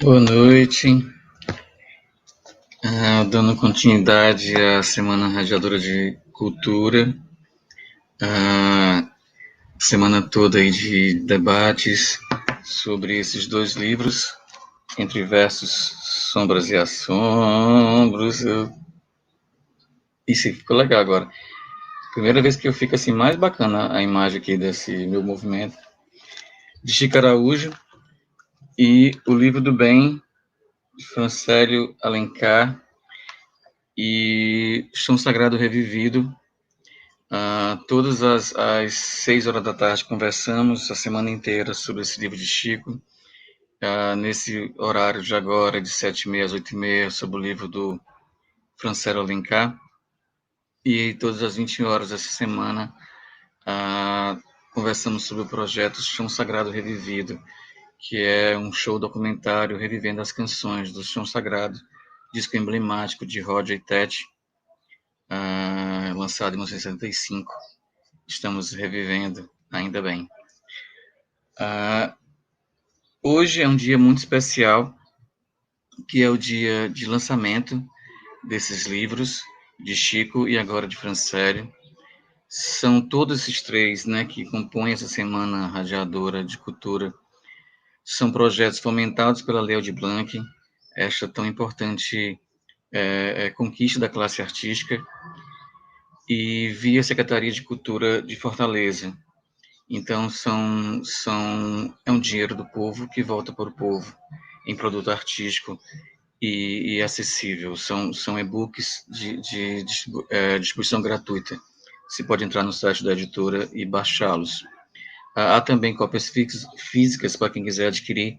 Boa noite. Dando continuidade à Semana Radiadora de Cultura, a semana toda aí de debates sobre esses dois livros, Entre Versos, Sombras e Assombros. Isso ficou legal agora. Primeira vez que eu fico assim, mais bacana a imagem aqui desse meu movimento. De Chico Araújo e O Livro do Bem, de Francélio Alencar, e Chão Sagrado Revivido. Todas às 6 horas da tarde conversamos a semana inteira sobre esse livro de Chico. Nesse horário de agora, de 7h30 às 8h30, sobre o livro do Francélio Alencar. E todas as 20 horas dessa semana conversamos sobre o projeto Chão Sagrado Revivido, que é um show documentário revivendo as canções do Chão Sagrado, disco emblemático de Roger e Tete, lançado em 1965. Estamos revivendo, ainda bem. Hoje é um dia muito especial, que é o dia de lançamento desses livros de Chico e agora de Francélio. São todos esses três, né, que compõem essa Semana Radiadora de Cultura. São projetos fomentados pela Lei Aldir Blanc, esta tão importante conquista da classe artística, e via Secretaria de Cultura de Fortaleza. Então, é um dinheiro do povo que volta para o povo em produto artístico e acessível. São e-books de distribuição gratuita. Você pode entrar no site da editora e baixá-los. Há também cópias físicas para quem quiser adquirir,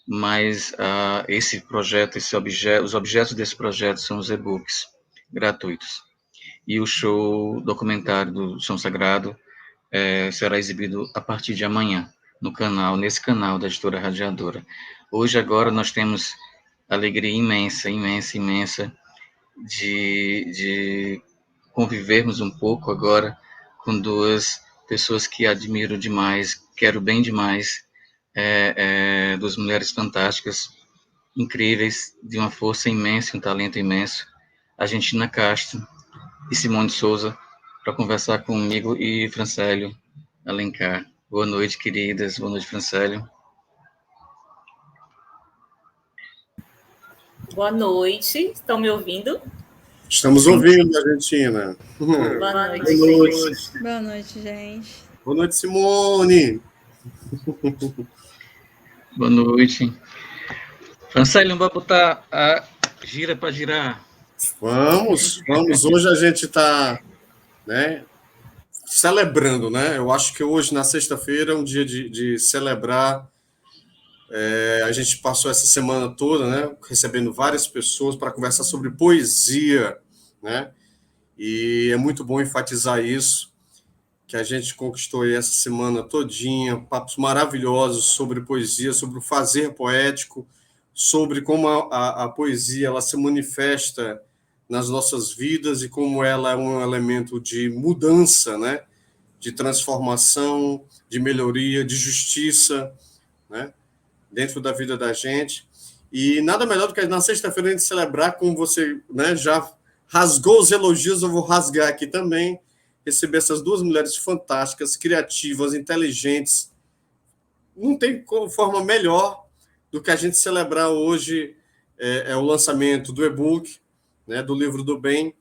mas esse projeto, os objetos desse projeto são os e-books gratuitos. E o show documentário do Chão Sagrado será exibido a partir de amanhã, nesse canal da Editora Radiadora. Hoje, agora, nós temos alegria imensa de convivermos um pouco agora com duas pessoas que admiro demais, quero bem demais, duas mulheres fantásticas, incríveis, de uma força imensa, um talento imenso, Argentina Castro e Simone Souza, para conversar comigo e Francélio Alencar. Boa noite, queridas. Boa noite, Francélio. Boa noite. Estão me ouvindo? Estamos ouvindo, Argentina. Boa noite. Boa noite. Boa noite, gente. Boa noite, Simone. Boa noite. Francélio, vamos botar a gira para girar. Vamos. Hoje a gente está, né, celebrando, né? Eu acho que hoje, na sexta-feira, é um dia de celebrar. A gente passou essa semana toda, né, recebendo várias pessoas para conversar sobre poesia, né? E é muito bom enfatizar isso, que a gente conquistou essa semana todinha, papos maravilhosos sobre poesia, sobre o fazer poético, sobre como a poesia ela se manifesta nas nossas vidas e como ela é um elemento de mudança, né? De transformação, de melhoria, de justiça, né? Dentro da vida da gente. E nada melhor do que na sexta-feira a gente celebrar, como você, né, já rasgou os elogios, eu vou rasgar aqui também, receber essas duas mulheres fantásticas, criativas, inteligentes. Não tem forma melhor do que a gente celebrar hoje o lançamento do e-book, né, do Livro do Bem,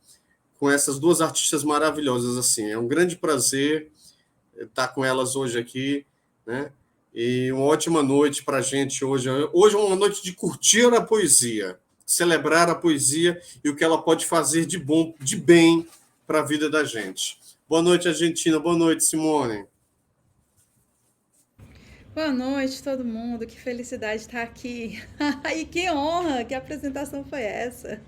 com essas duas artistas maravilhosas. Assim. É um grande prazer estar com elas hoje aqui, né? E uma ótima noite para a gente hoje. Hoje é uma noite de curtir a poesia, celebrar a poesia e o que ela pode fazer de bom, de bem para a vida da gente. Boa noite, Argentina. Boa noite, Simone. Boa noite, todo mundo. Que felicidade estar aqui. E que honra! Que apresentação foi essa?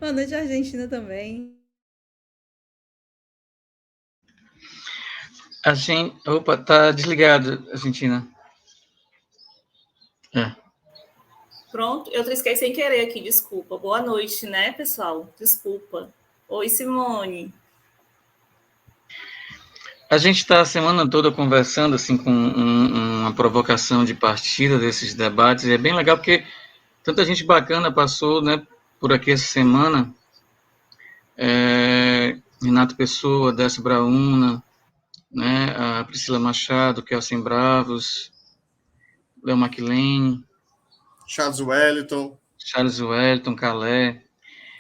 Boa noite, Argentina também. Opa, tá desligado, Argentina. Pronto, eu trisquei sem querer aqui, desculpa. Boa noite, né, pessoal? Desculpa. Oi, Simone. A gente está a semana toda conversando assim com uma provocação de partida desses debates, e é bem legal porque tanta gente bacana passou, né, por aqui essa semana. Renato Pessoa, Décio Brauna, né, a Priscila Machado, Kelsen Bravos, Léo McLean, Charles Wellington, Charles Wellington, Calé.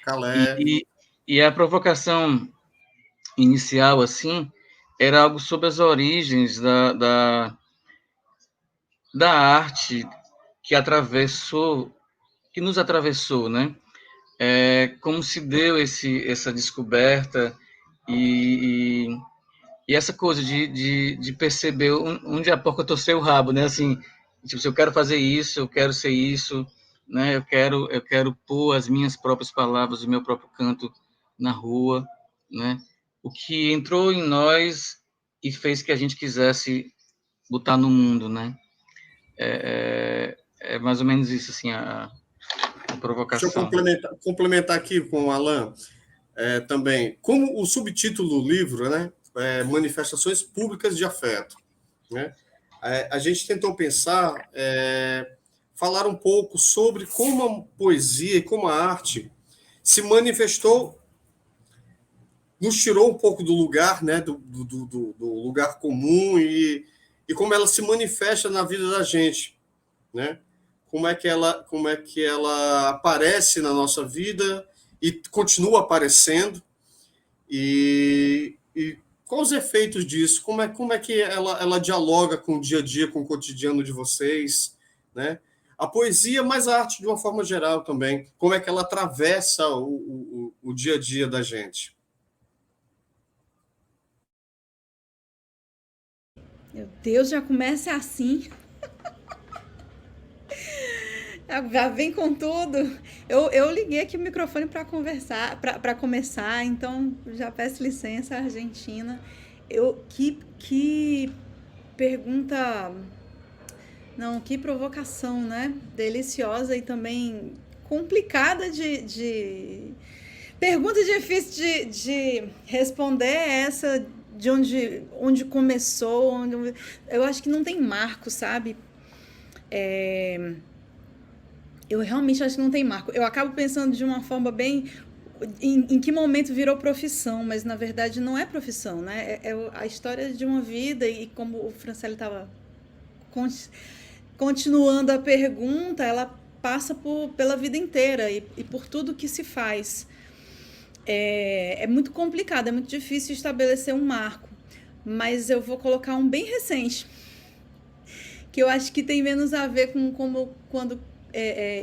Calé. E a provocação inicial, assim, era algo sobre as origens da arte que nos atravessou, né? Como se deu essa descoberta e, e essa coisa de perceber onde a porca torceu o rabo, né? Assim, tipo, se eu quero fazer isso, eu quero ser isso, né? Eu quero pôr as minhas próprias palavras, o meu próprio canto na rua, né? O que entrou em nós e fez que a gente quisesse botar no mundo, né? É mais ou menos isso, assim, a Deixa eu provocação. complementar aqui com o Alan também. Como o subtítulo do livro, né? Manifestações Públicas de Afeto. Né? A gente tentou pensar, falar um pouco sobre como a poesia e como a arte se manifestou, nos tirou um pouco do lugar, né, do lugar comum e como ela se manifesta na vida da gente, né? Como é que ela aparece na nossa vida e continua aparecendo e quais os efeitos disso? Como é que ela dialoga com o dia a dia, com o cotidiano de vocês, né? A poesia, mas a arte de uma forma geral também. Como é que ela atravessa o dia a dia da gente? Meu Deus, já começa assim. Já vem com tudo. Eu liguei aqui o microfone para conversar, para começar, então já peço licença, Argentina. Que pergunta. Não, que provocação, né? Deliciosa e também complicada Pergunta difícil de responder essa de onde começou. Eu acho que não tem marco, sabe? Eu realmente acho que não tem marco. Eu acabo pensando de uma forma bem. Em que momento virou profissão, mas na verdade não é profissão, né? É a história de uma vida e como o Franciele estava continuando a pergunta, ela passa pela vida inteira e por tudo que se faz. É muito complicado, é muito difícil estabelecer um marco, mas eu vou colocar um bem recente, que eu acho que tem menos a ver com quando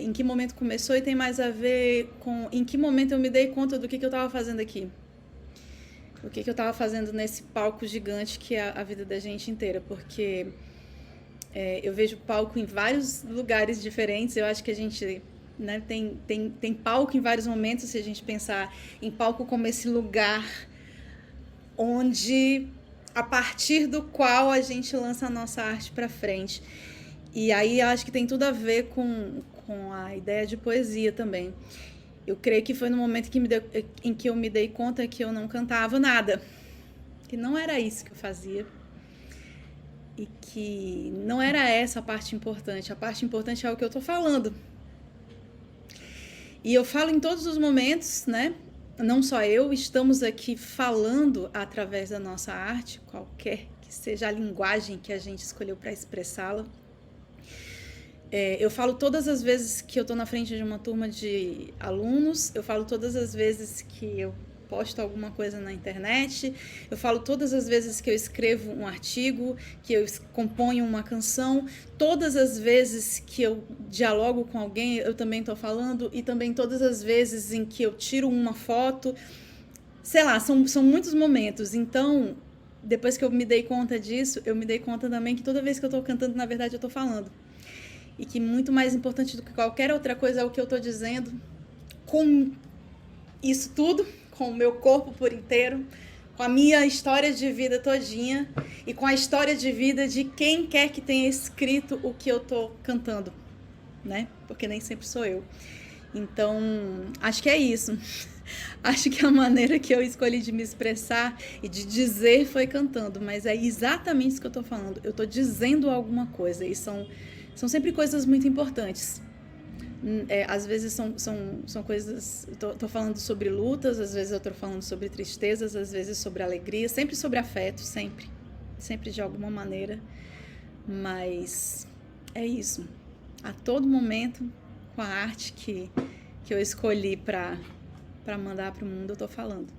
em que momento começou e tem mais a ver com em que momento eu me dei conta do que eu estava fazendo aqui. O que eu estava fazendo nesse palco gigante que é a vida da gente inteira, porque eu vejo palco em vários lugares diferentes. Eu acho que a gente, né, tem palco em vários momentos, se a gente pensar em palco como esse lugar onde, a partir do qual a gente lança a nossa arte para frente. E aí eu acho que tem tudo a ver com a ideia de poesia também. Eu creio que foi no momento em que eu me dei conta que eu não cantava nada, que não era isso que eu fazia e que não era essa a parte importante. A parte importante é o que eu estou falando. E eu falo em todos os momentos, né? Não só eu, estamos aqui falando através da nossa arte, qualquer que seja a linguagem que a gente escolheu para expressá-la. Eu falo todas as vezes que eu estou na frente de uma turma de alunos, eu falo todas as vezes que eu posto alguma coisa na internet, eu falo todas as vezes que eu escrevo um artigo, que eu componho uma canção, todas as vezes que eu dialogo com alguém, eu também estou falando, e também todas as vezes em que eu tiro uma foto, sei lá, são muitos momentos. Então, depois que eu me dei conta disso, eu me dei conta também que toda vez que eu estou cantando, na verdade, eu estou falando. E que muito mais importante do que qualquer outra coisa é o que eu estou dizendo, com isso tudo, com o meu corpo por inteiro, com a minha história de vida todinha e com a história de vida de quem quer que tenha escrito o que eu estou cantando, né? Porque nem sempre sou eu. Então, acho que é isso. Acho que a maneira que eu escolhi de me expressar e de dizer foi cantando, mas é exatamente isso que eu tô falando. Eu tô dizendo alguma coisa e são sempre coisas muito importantes. Às vezes são coisas... Tô falando sobre lutas, às vezes eu tô falando sobre tristezas, às vezes sobre alegria, sempre sobre afeto, sempre. Sempre de alguma maneira. Mas é isso. A todo momento, com a arte que eu escolhi para mandar para o mundo, eu tô falando.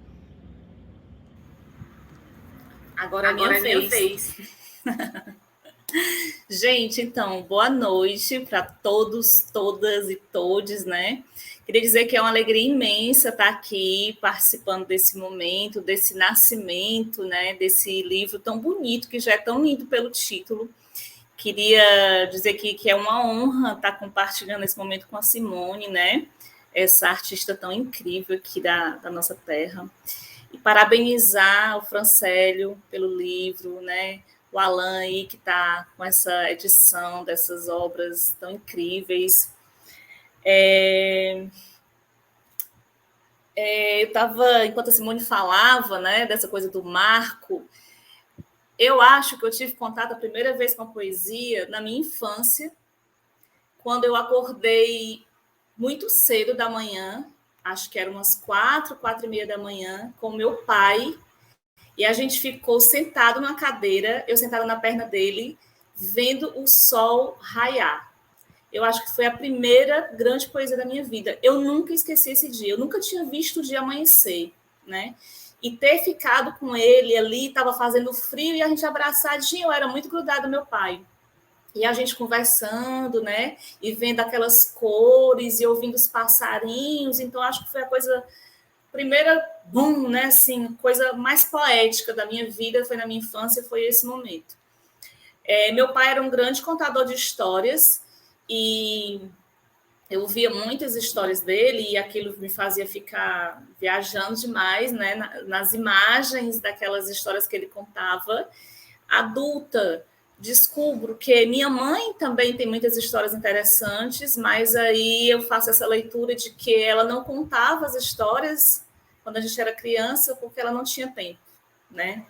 Agora é minha vez. Gente, então, boa noite para todos, todas e todes, né? Queria dizer que é uma alegria imensa estar aqui participando desse momento, desse nascimento, né? Desse livro tão bonito, que já é tão lindo pelo título. Queria dizer que é uma honra estar compartilhando esse momento com a Simone, né? Essa artista tão incrível aqui da nossa terra. E parabenizar o Francélio pelo livro, né? O Alan aí, que está com essa edição dessas obras tão incríveis. Eu estava, enquanto a Simone falava, né, dessa coisa do marco, eu acho que eu tive contato a primeira vez com a poesia na minha infância, quando eu acordei muito cedo da manhã, acho que eram umas 4h30 da manhã, com meu pai, e a gente ficou sentado numa cadeira, eu sentada na perna dele, vendo o sol raiar. Eu acho que foi a primeira grande poesia da minha vida. Eu nunca esqueci esse dia, eu nunca tinha visto o dia amanhecer, né? E ter ficado com ele ali, estava fazendo frio, e a gente abraçadinho, eu era muito grudada do meu pai. E a gente conversando, né? E vendo aquelas cores e ouvindo os passarinhos. Então, acho que foi a coisa... primeira, boom, né? Assim, coisa mais poética da minha vida, foi na minha infância, foi esse momento. Meu pai era um grande contador de histórias e eu ouvia muitas histórias dele e aquilo me fazia ficar viajando demais, né? Nas imagens daquelas histórias que ele contava. Adulta, descubro que minha mãe também tem muitas histórias interessantes, mas aí eu faço essa leitura de que ela não contava as histórias quando a gente era criança porque ela não tinha tempo, né?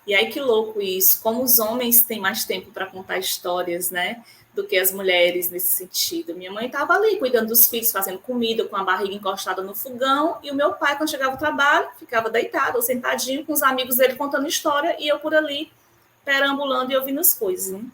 E aí que louco isso, como os homens têm mais tempo para contar histórias, né, do que as mulheres nesse sentido. Minha mãe estava ali cuidando dos filhos, fazendo comida, com a barriga encostada no fogão, e o meu pai, quando chegava do trabalho, ficava deitado ou sentadinho com os amigos dele contando história, e eu por ali perambulando e ouvindo as coisas, né?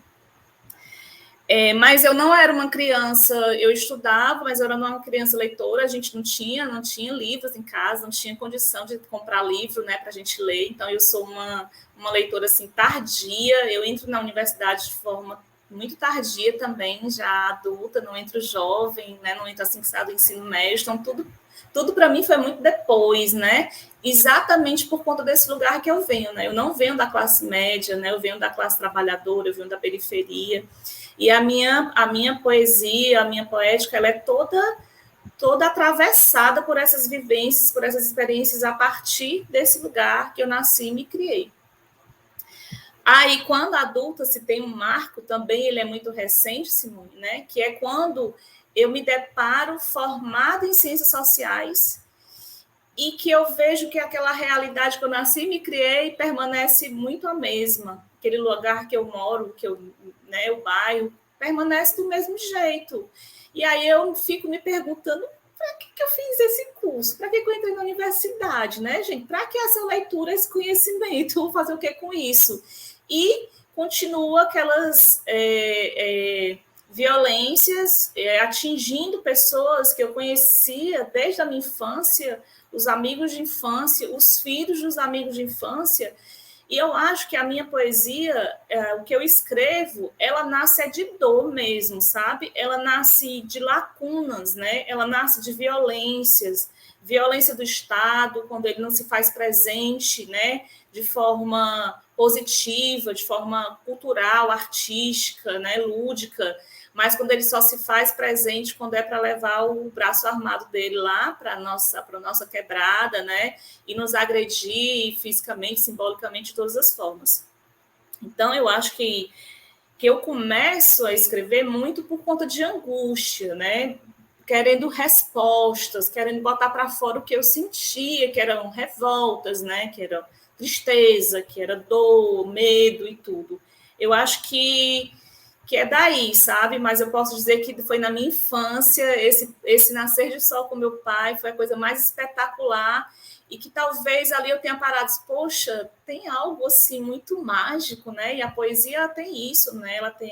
Mas eu não era uma criança, eu estudava, mas eu era uma criança leitora, a gente não tinha livros em casa, não tinha condição de comprar livro, né, para a gente ler, então eu sou uma leitora assim, tardia, eu entro na universidade de forma muito tardia também, já adulta, não entro jovem, né, não entro assim que saio do ensino médio, então tudo para mim foi muito depois, né, exatamente por conta desse lugar que eu venho, né, eu não venho da classe média, né, eu venho da classe trabalhadora, eu venho da periferia. E a minha poesia, a minha poética, ela é toda atravessada por essas vivências, por essas experiências a partir desse lugar que eu nasci e me criei. Aí, quando adulta, se tem um marco, também ele é muito recente, Simone, né? Que é quando eu me deparo formada em ciências sociais e que eu vejo que aquela realidade que eu nasci e me criei permanece muito a mesma. Aquele lugar que eu moro, né, o bairro, permanece do mesmo jeito. E aí eu fico me perguntando, para que eu fiz esse curso? Para que eu entrei na universidade, né, gente? Para que essa leitura, esse conhecimento? Vou fazer o que com isso? E continua aquelas violências atingindo pessoas que eu conhecia desde a minha infância, os amigos de infância, os filhos dos amigos de infância. E eu acho que a minha poesia, o que eu escrevo, ela nasce de dor mesmo, sabe? Ela nasce de lacunas, né? Ela nasce de violências, violência do Estado, quando ele não se faz presente, né? De forma positiva, de forma cultural, artística, né? Lúdica, mas quando ele só se faz presente quando é para levar o braço armado dele lá para a nossa quebrada, né? E nos agredir fisicamente, simbolicamente, de todas as formas. Então, eu acho que eu começo a escrever muito por conta de angústia, né? querendo respostas, querendo botar para fora o que eu sentia, que eram revoltas, né? Que era tristeza, que era dor, medo e tudo. Eu acho que é daí, sabe? Mas eu posso dizer que foi na minha infância, esse nascer de sol com meu pai foi a coisa mais espetacular, e que talvez ali eu tenha parado, poxa, tem algo assim muito mágico, né? E a poesia tem isso, né? Ela tem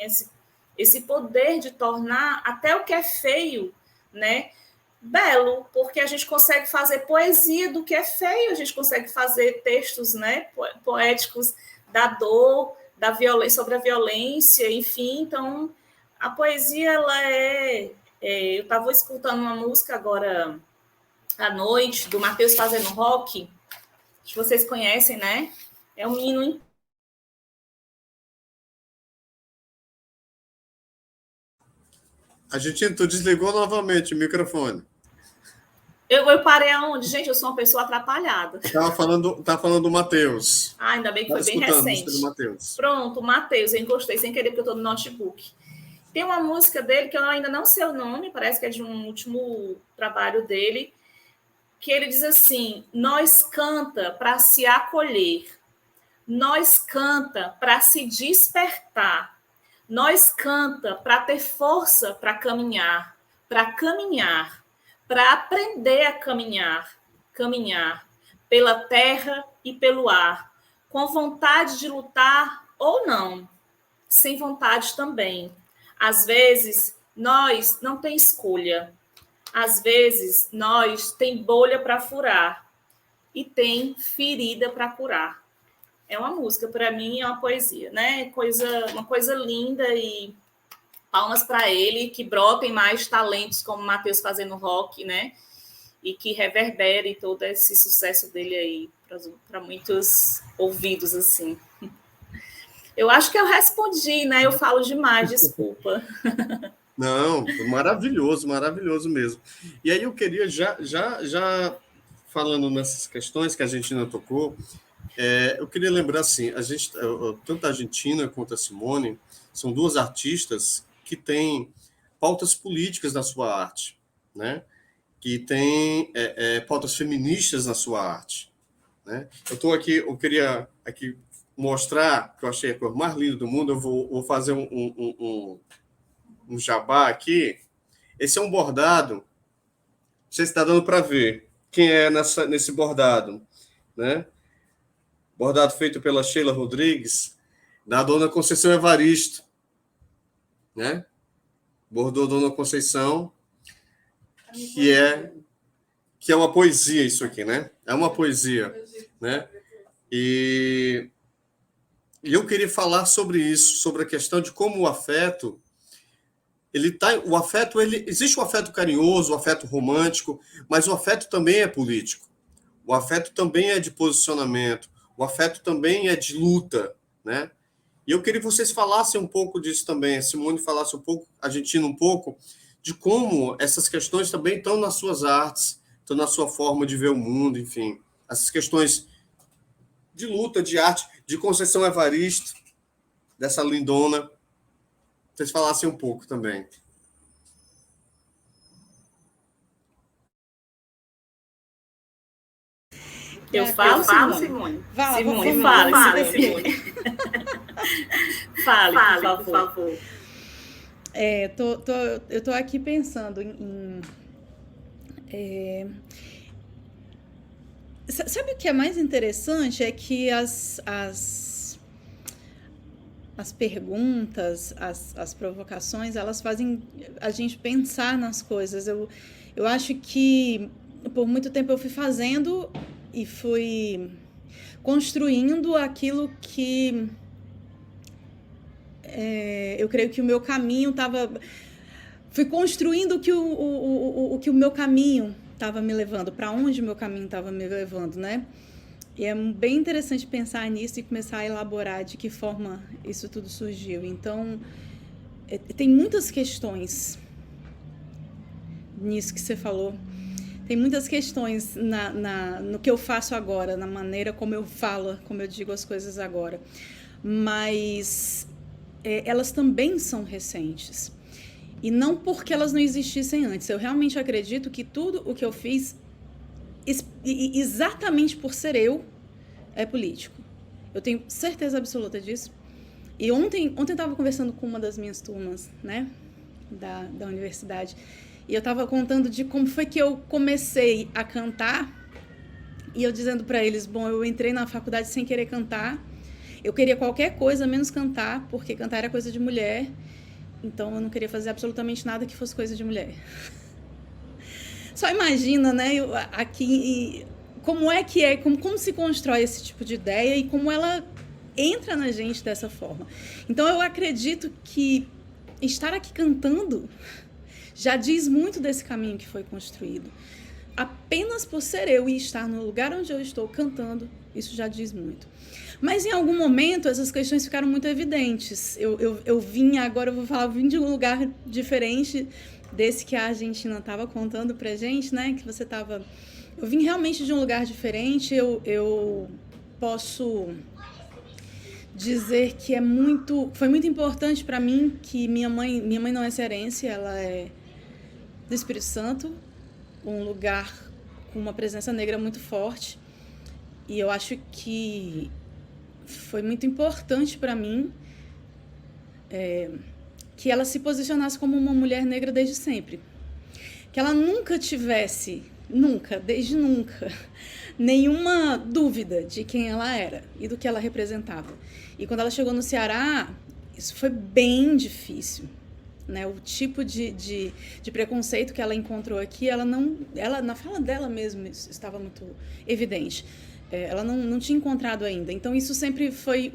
esse poder de tornar até o que é feio, né, belo, porque a gente consegue fazer poesia do que é feio, a gente consegue fazer textos, né, poéticos da dor, da violência, sobre a violência, enfim. Então a poesia, ela eu estava escutando uma música agora à noite do Matheus Fazendo Rock, que vocês conhecem, né? É um menino. Tu desligou novamente o microfone. Eu parei aonde? Gente, eu sou uma pessoa atrapalhada. Tá falando do Matheus. Ainda bem que foi bem recente. Do Matheus. Pronto, o Matheus, eu encostei sem querer porque eu estou no notebook. Tem uma música dele que eu ainda não sei o nome, parece que é de um último trabalho dele, que ele diz assim: nós canta para se acolher, nós canta para se despertar, nós canta para ter força para caminhar, para aprender a caminhar pela terra e pelo ar, com vontade de lutar ou não, sem vontade também. Às vezes, nós não tem escolha. Às vezes, nós tem bolha para furar e tem ferida para curar. É uma música, para mim, é uma poesia, né? Uma coisa linda, e palmas para ele, que brotem mais talentos como o Matheus Fazendo Rock, né? E que reverbere todo esse sucesso dele aí para muitos ouvidos, assim. Eu acho que eu respondi, né? Eu falo demais, desculpa. Não, maravilhoso, maravilhoso mesmo. E aí eu queria, já falando nessas questões que a Argentina tocou, eu queria lembrar assim, tanto a Argentina quanto a Simone são duas artistas que têm pautas políticas na sua arte, né? Que têm pautas feministas na sua arte, né? Eu queria aqui mostrar, que eu achei a cor mais linda do mundo. Eu vou fazer um jabá aqui. Esse é um bordado, não sei se está dando para ver quem é nesse bordado, né? Bordado feito pela Sheila Rodrigues, da Dona Conceição Evaristo, né? Bordou Dona Conceição, que é uma poesia isso aqui, né? É uma poesia, né? E eu queria falar sobre isso, sobre a questão de como o afeto, existe o afeto carinhoso, o afeto romântico, mas o afeto também é político. O afeto também é de posicionamento, o afeto também é de luta, né? E eu queria que vocês falassem um pouco disso também, a Simone falasse um pouco, a Argentina um pouco, de como essas questões também estão nas suas artes, estão na sua forma de ver o mundo, enfim. Essas questões de luta, de arte, de Conceição Evaristo, dessa lindona. Vocês falassem um pouco também. Eu falo, Simone? Simone, fala, Simone. Fale, por favor. Eu tô aqui pensando sabe o que é mais interessante? É que as perguntas, as provocações, elas fazem a gente pensar nas coisas. Eu acho que por muito tempo eu fui fazendo e fui construindo aquilo que eu creio que o meu caminho estava... Fui construindo o que o meu caminho estava me levando, para onde o meu caminho estava me levando, né? E é bem interessante pensar nisso e começar a elaborar de que forma isso tudo surgiu. Então, tem muitas questões nisso que você falou. Tem muitas questões no que eu faço agora, na maneira como eu falo, como eu digo as coisas agora. Mas elas também são recentes. E não porque elas não existissem antes. Eu realmente acredito que tudo o que eu fiz, exatamente por ser eu, é político. Eu tenho certeza absoluta disso. E ontem eu estava conversando com uma das minhas turmas, né, da universidade, e eu estava contando de como foi que eu comecei a cantar, e eu dizendo para eles, bom, eu entrei na faculdade sem querer cantar, eu queria qualquer coisa menos cantar, porque cantar era coisa de mulher, então eu não queria fazer absolutamente nada que fosse coisa de mulher. Só imagina, né, aqui, como se constrói esse tipo de ideia e como ela entra na gente dessa forma. Então eu acredito que estar aqui cantando já diz muito desse caminho que foi construído. Apenas por ser eu e estar no lugar onde eu estou cantando, isso já diz muito. Mas em algum momento essas questões ficaram muito evidentes. Eu vim, agora eu vou falar, vim de um lugar diferente desse que a Argentina estava contando pra gente, né? Que você estava... Eu vim realmente de um lugar diferente. Eu posso dizer que foi muito importante para mim que minha mãe não é cearense, ela é do Espírito Santo, um lugar com uma presença negra muito forte. E eu acho que foi muito importante para mim que ela se posicionasse como uma mulher negra desde sempre. Que ela nunca tivesse, desde nunca, nenhuma dúvida de quem ela era e do que ela representava. E quando ela chegou no Ceará, isso foi bem difícil. Né? O tipo de preconceito que ela encontrou aqui, ela na fala dela mesmo, isso estava muito evidente. Ela não tinha encontrado ainda. Então, isso sempre foi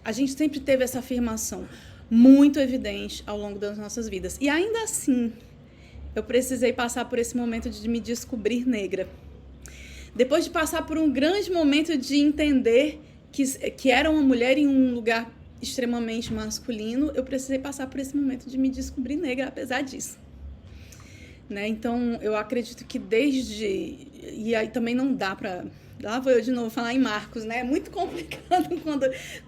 a gente sempre teve essa afirmação muito evidente ao longo das nossas vidas. E ainda assim, eu precisei passar por esse momento de me descobrir negra. Depois de passar por um grande momento de entender que era uma mulher em um lugar extremamente masculino, eu precisei passar por esse momento de me descobrir negra, apesar disso. Né? Então, eu acredito que e aí também não dá para... Lá vou eu de novo falar em Marcos, né? É muito complicado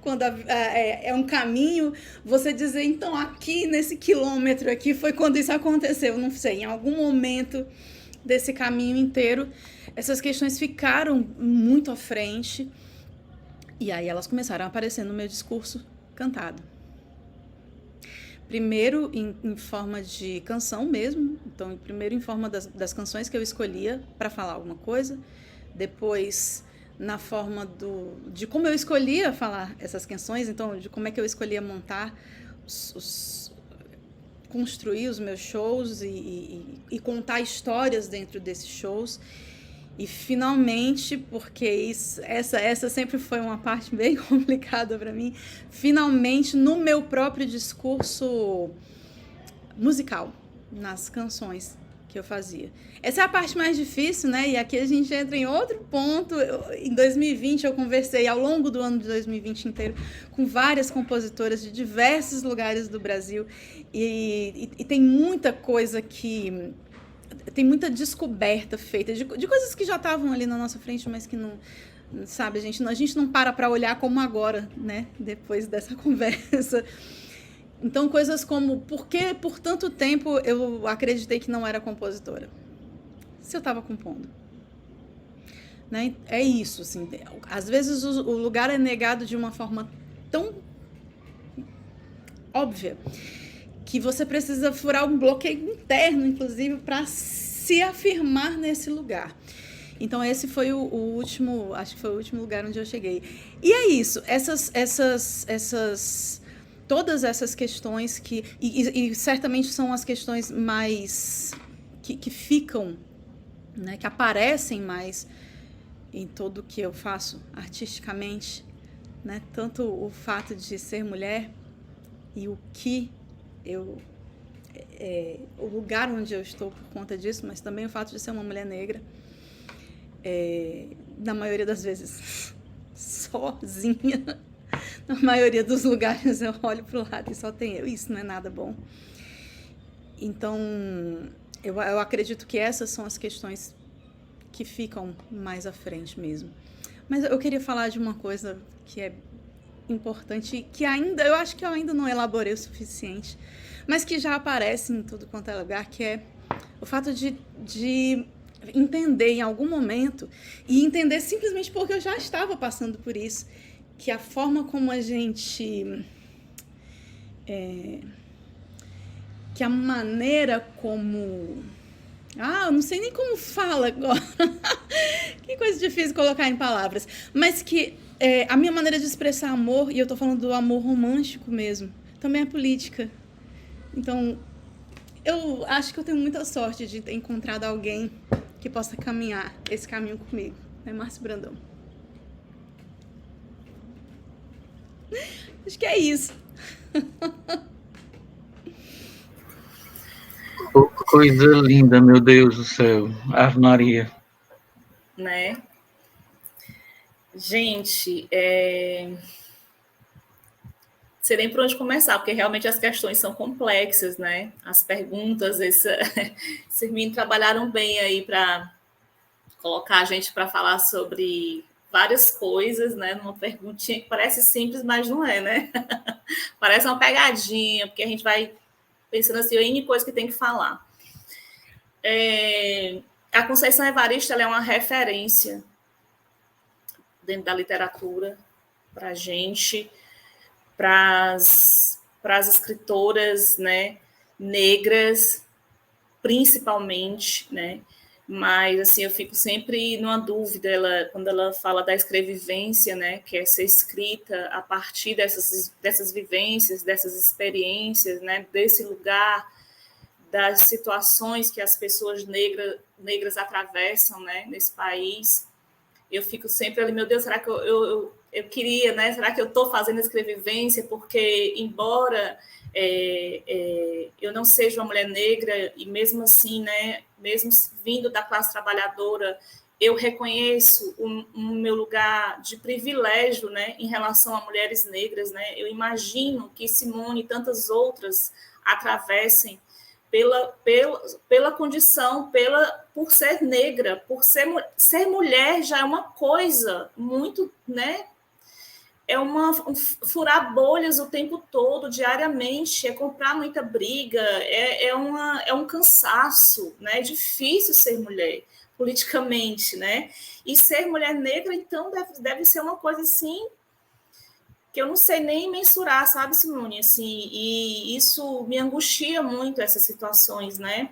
quando é um caminho, você dizer, então, aqui, nesse quilômetro aqui, foi quando isso aconteceu. Não sei, em algum momento desse caminho inteiro, essas questões ficaram muito à frente, e aí elas começaram a aparecer no meu discurso cantado. Primeiro em forma de canção mesmo, então primeiro em forma das canções que eu escolhia para falar alguma coisa, depois na forma de como eu escolhia falar essas canções, então de como é que eu escolhia montar, construir os meus shows e contar histórias dentro desses shows. E finalmente, porque essa sempre foi uma parte bem complicada para mim, finalmente no meu próprio discurso musical, nas canções que eu fazia. Essa é a parte mais difícil, né? E aqui a gente entra em outro ponto. Em 2020 eu conversei ao longo do ano de 2020 inteiro com várias compositoras de diversos lugares do Brasil e tem muita coisa que... Tem muita descoberta feita de coisas que já estavam ali na nossa frente, mas que não, sabe, a gente não para olhar como agora, né? Depois dessa conversa. Então, coisas como, por que por tanto tempo eu acreditei que não era compositora? Se eu estava compondo. Né? É isso, assim. Às vezes o lugar é negado de uma forma tão óbvia que você precisa furar um bloqueio interno, inclusive, para se afirmar nesse lugar. Então, esse foi o último, acho que foi o último lugar onde eu cheguei. E é isso, todas essas questões e certamente são as questões mais que ficam, né, que aparecem mais em tudo o que eu faço artisticamente, né? Tanto o fato de ser mulher e o lugar onde eu estou por conta disso, mas também o fato de ser uma mulher negra, na maioria das vezes sozinha. Na maioria dos lugares eu olho para o lado e só tem eu, isso não é nada bom. Então, eu acredito que essas são as questões que ficam mais à frente mesmo. Mas eu queria falar de uma coisa que é importante, que ainda, eu acho que eu ainda não elaborei o suficiente, mas que já aparece em tudo quanto é lugar, que é o fato de entender em algum momento, e entender simplesmente porque eu já estava passando por isso, que a forma como a gente... que a maneira como... eu não sei nem como fala agora. Que coisa difícil colocar em palavras. Mas que a minha maneira de expressar amor, e eu tô falando do amor romântico mesmo, também é política. Então, eu acho que eu tenho muita sorte de ter encontrado alguém que possa caminhar esse caminho comigo. É Márcio Brandão. Acho que é isso. Coisa linda, meu Deus do céu. Ave Maria. Né? Gente, sei nem por onde começar, porque realmente as questões são complexas, né? As perguntas, esses meninos trabalharam bem aí para colocar a gente para falar sobre várias coisas, né? Numa perguntinha que parece simples, mas não é, né? Parece uma pegadinha, porque a gente vai pensando assim, N coisa que tem que falar. A Conceição Evaristo, ela é uma referência dentro da literatura para a gente, para as escritoras, né, negras, principalmente, né? Mas, assim, eu fico sempre numa dúvida, quando ela fala da escrevivência, né, que é ser escrita a partir dessas vivências, dessas experiências, né, desse lugar, das situações que as pessoas negras atravessam, né, nesse país. Eu fico sempre ali, meu Deus, será que eu queria, né? Será que eu estou fazendo escrevivência? Porque, embora eu não seja uma mulher negra, e mesmo assim, né, mesmo vindo da classe trabalhadora, eu reconheço o meu lugar de privilégio, né, em relação a mulheres negras, né? Eu imagino que Simone e tantas outras atravessem pela condição, por ser negra, por ser mulher já é uma coisa muito, né? É furar bolhas o tempo todo, diariamente, é comprar muita briga, é um cansaço, né? É difícil ser mulher politicamente, né? E ser mulher negra, então, deve ser uma coisa assim que eu não sei nem mensurar, sabe, Simone? Assim, e isso me angustia muito, essas situações, né?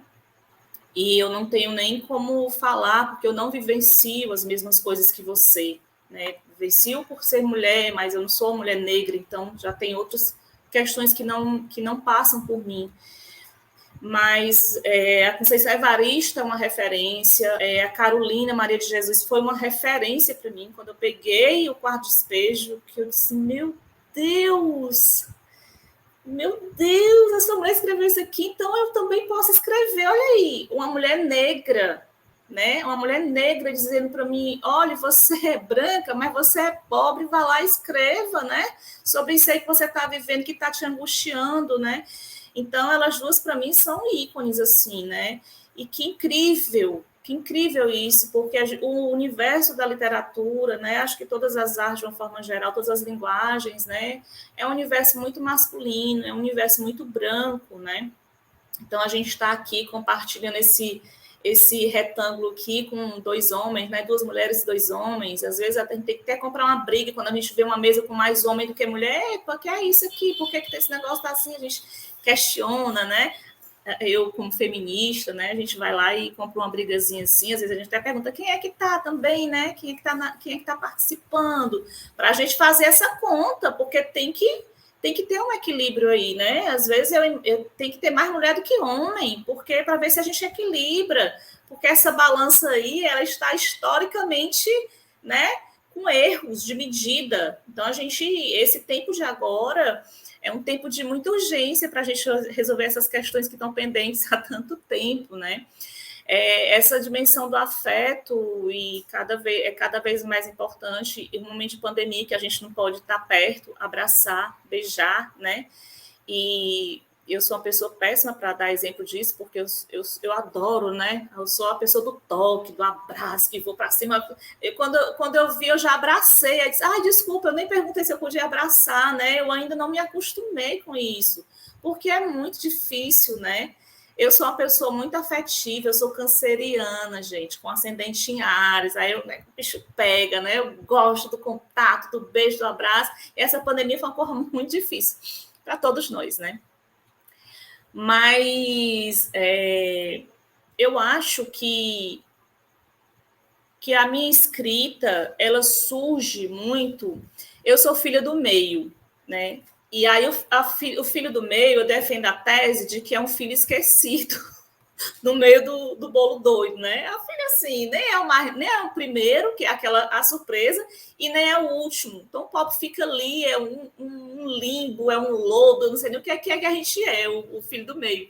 E eu não tenho nem como falar, porque eu não vivencio as mesmas coisas que você, né? Vivencio por ser mulher, mas eu não sou mulher negra, então já tem outras questões que não passam por mim. Mas a Conceição Evaristo é uma referência, a Carolina Maria de Jesus foi uma referência para mim, quando eu peguei o Quarto Despejo, que eu disse, meu Deus, essa mulher escreveu isso aqui, então eu também posso escrever, olha aí, uma mulher negra, né? Uma mulher negra dizendo para mim, olha, você é branca, mas você é pobre, vá lá e escreva, né? Sobre isso aí que você está vivendo, que está te angustiando, né? Então, elas duas, para mim, são ícones, assim, né? E que incrível isso, porque o universo da literatura, né? Acho que todas as artes, de uma forma geral, todas as linguagens, né? É um universo muito masculino, é um universo muito branco, né? Então, a gente está aqui compartilhando esse retângulo aqui com dois homens, né? Duas mulheres e dois homens. Às vezes, a gente tem que até comprar uma briga quando a gente vê uma mesa com mais homem do que mulher. Epa, que é isso aqui? Por que esse negócio tá assim? A gente questiona, né? Eu, como feminista, né? A gente vai lá e compra uma brigazinha assim. Às vezes, a gente até pergunta quem é que tá também, né? Quem é que tá participando? Para a gente fazer essa conta, porque tem que ter um equilíbrio aí, né? Às vezes eu tenho que ter mais mulher do que homem, porque para ver se a gente equilibra, porque essa balança aí, ela está historicamente, né, com erros de medida. Então, esse tempo de agora é um tempo de muita urgência para a gente resolver essas questões que estão pendentes há tanto tempo, né? Essa dimensão do afeto é cada vez mais importante em um momento de pandemia que a gente não pode estar perto, abraçar, beijar, né? E eu sou uma pessoa péssima para dar exemplo disso, porque eu adoro, né? Eu sou a pessoa do toque, do abraço, que vou para cima. Quando eu vi, eu já abracei. Aí disse, ai, desculpa, eu nem perguntei se eu podia abraçar, né? Eu ainda não me acostumei com isso, porque é muito difícil, né? Eu sou uma pessoa muito afetiva, eu sou canceriana, gente, com ascendente em Áries, aí né, o bicho pega, né? Eu gosto do contato, do beijo, do abraço. E essa pandemia foi uma coisa muito difícil para todos nós, né? Mas eu acho que a minha escrita, ela surge muito... Eu sou filha do meio, né? E aí o filho do meio, eu defendo a tese de que é um filho esquecido no meio do bolo doido, né? É um filho assim, nem é o primeiro, que é a surpresa, e nem é o último. Então o pobre fica ali, é um limbo, é um lodo, eu não sei nem o que é que a gente é, o filho do meio.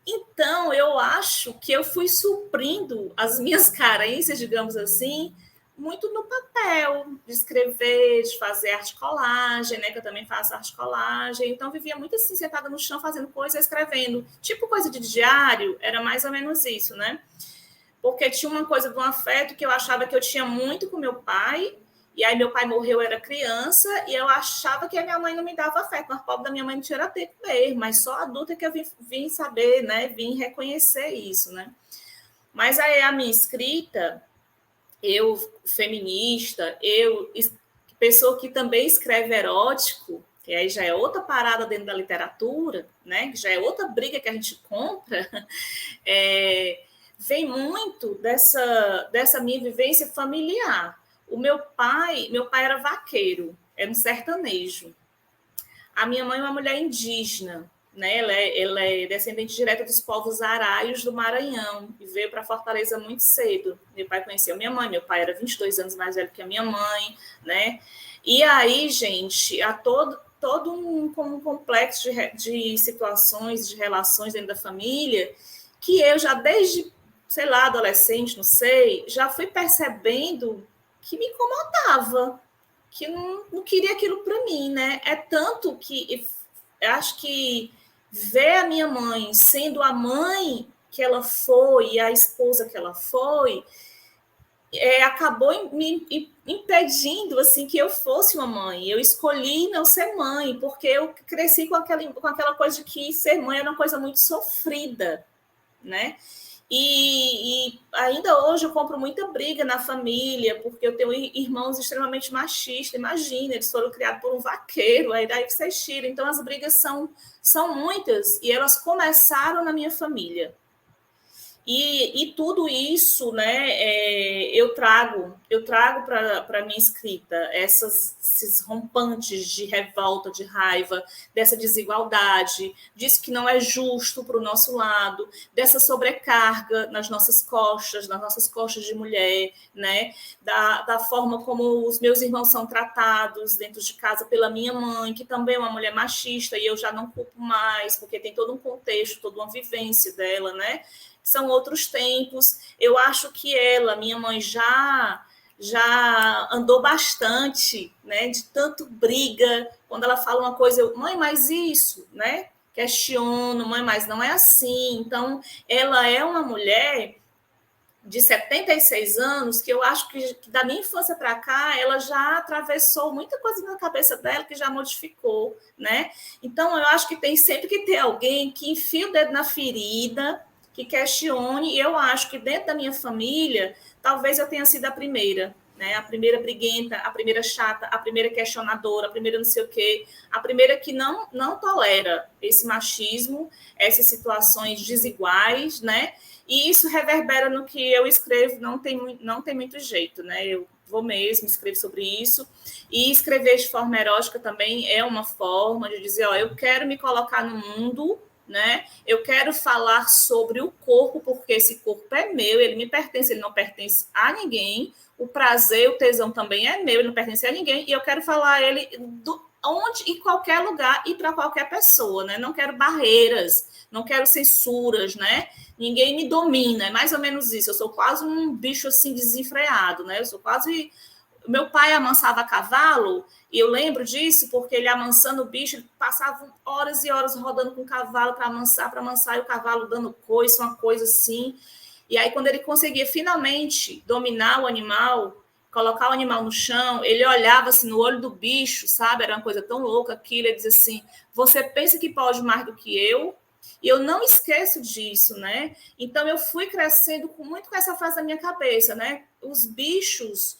Então, eu acho que eu fui suprindo as minhas carências, digamos assim, muito no papel, de escrever, de fazer arte colagem, né? Que eu também faço arte colagem. Então, vivia muito assim, sentada no chão, fazendo coisa, escrevendo. Tipo coisa de diário, era mais ou menos isso, né? Porque tinha uma coisa do afeto que eu achava que eu tinha muito com meu pai, e aí meu pai morreu, eu era criança, e eu achava que a minha mãe não me dava afeto, mas pobre da minha mãe não tinha tempo mesmo, mas só adulta que eu vim saber, né? Vim reconhecer isso, né? Mas aí a minha escrita... eu, feminista, pessoa que também escreve erótico, que aí já é outra parada dentro da literatura, né? Que já é outra briga que a gente compra, vem muito dessa minha vivência familiar. O meu pai era vaqueiro, era um sertanejo. A minha mãe é uma mulher indígena, né? Ela é descendente direta dos povos araios do Maranhão e veio para Fortaleza muito cedo. Meu pai conheceu minha mãe, meu pai era 22 anos mais velho que a minha mãe, né? E aí, gente, há todo um complexo de situações, de relações dentro da família, que eu já desde, sei lá, adolescente, não sei, já fui percebendo que me incomodava, que não queria aquilo para mim, né? É tanto que eu acho que ver a minha mãe sendo a mãe que ela foi e a esposa que ela foi, acabou me impedindo assim, que eu fosse uma mãe. Eu escolhi não ser mãe, porque eu cresci com aquela coisa de que ser mãe era uma coisa muito sofrida, né? E ainda hoje eu compro muita briga na família, porque eu tenho irmãos extremamente machistas. Imagina, eles foram criados por um vaqueiro, aí daí vocês tiram. Então, as brigas são muitas, e elas começaram na minha família. E tudo isso, né, eu trago para a minha escrita esses rompantes de revolta, de raiva, dessa desigualdade, disso que não é justo para o nosso lado, dessa sobrecarga nas nossas costas de mulher, né, da forma como os meus irmãos são tratados dentro de casa pela minha mãe, que também é uma mulher machista, e eu já não culpo mais, porque tem todo um contexto, toda uma vivência dela, né? São outros tempos. Eu acho que minha mãe, já andou bastante, né? De tanto briga. Quando ela fala uma coisa, eu, mãe, mas isso, né? Questiono, mãe, mas não é assim. Então, ela é uma mulher de 76 anos, que eu acho que da minha infância para cá, ela já atravessou muita coisa na cabeça dela que já modificou, né? Então, eu acho que tem sempre que ter alguém que enfia o dedo na ferida, que questione, e eu acho que dentro da minha família, talvez eu tenha sido a primeira, né? A primeira briguenta, a primeira chata, a primeira questionadora, a primeira não sei o quê, a primeira que não tolera esse machismo, essas situações desiguais, né? E isso reverbera no que eu escrevo, não tem muito jeito, né? Eu vou mesmo, escrevo sobre isso, e escrever de forma erótica também é uma forma de dizer, ó, eu quero me colocar no mundo, né? Eu quero falar sobre o corpo, porque esse corpo é meu, ele me pertence, ele não pertence a ninguém. O prazer, o tesão também é meu, ele não pertence a ninguém. E eu quero falar ele onde, em qualquer lugar e para qualquer pessoa, né? Não quero barreiras, não quero censuras, né? Ninguém me domina, é mais ou menos isso. Eu sou quase um bicho assim desenfreado, né? Eu sou quase Meu pai amansava cavalo, e eu lembro disso porque ele amansando o bicho, ele passava horas e horas rodando com o cavalo para amansar, e o cavalo dando coice, uma coisa assim. E aí, quando ele conseguia finalmente dominar o animal, colocar o animal no chão, ele olhava assim no olho do bicho, sabe? Era uma coisa tão louca aquilo. Ele dizia assim: você pensa que pode mais do que eu? E eu não esqueço disso, né? Então, eu fui crescendo muito com essa frase na minha cabeça, né? Os bichos,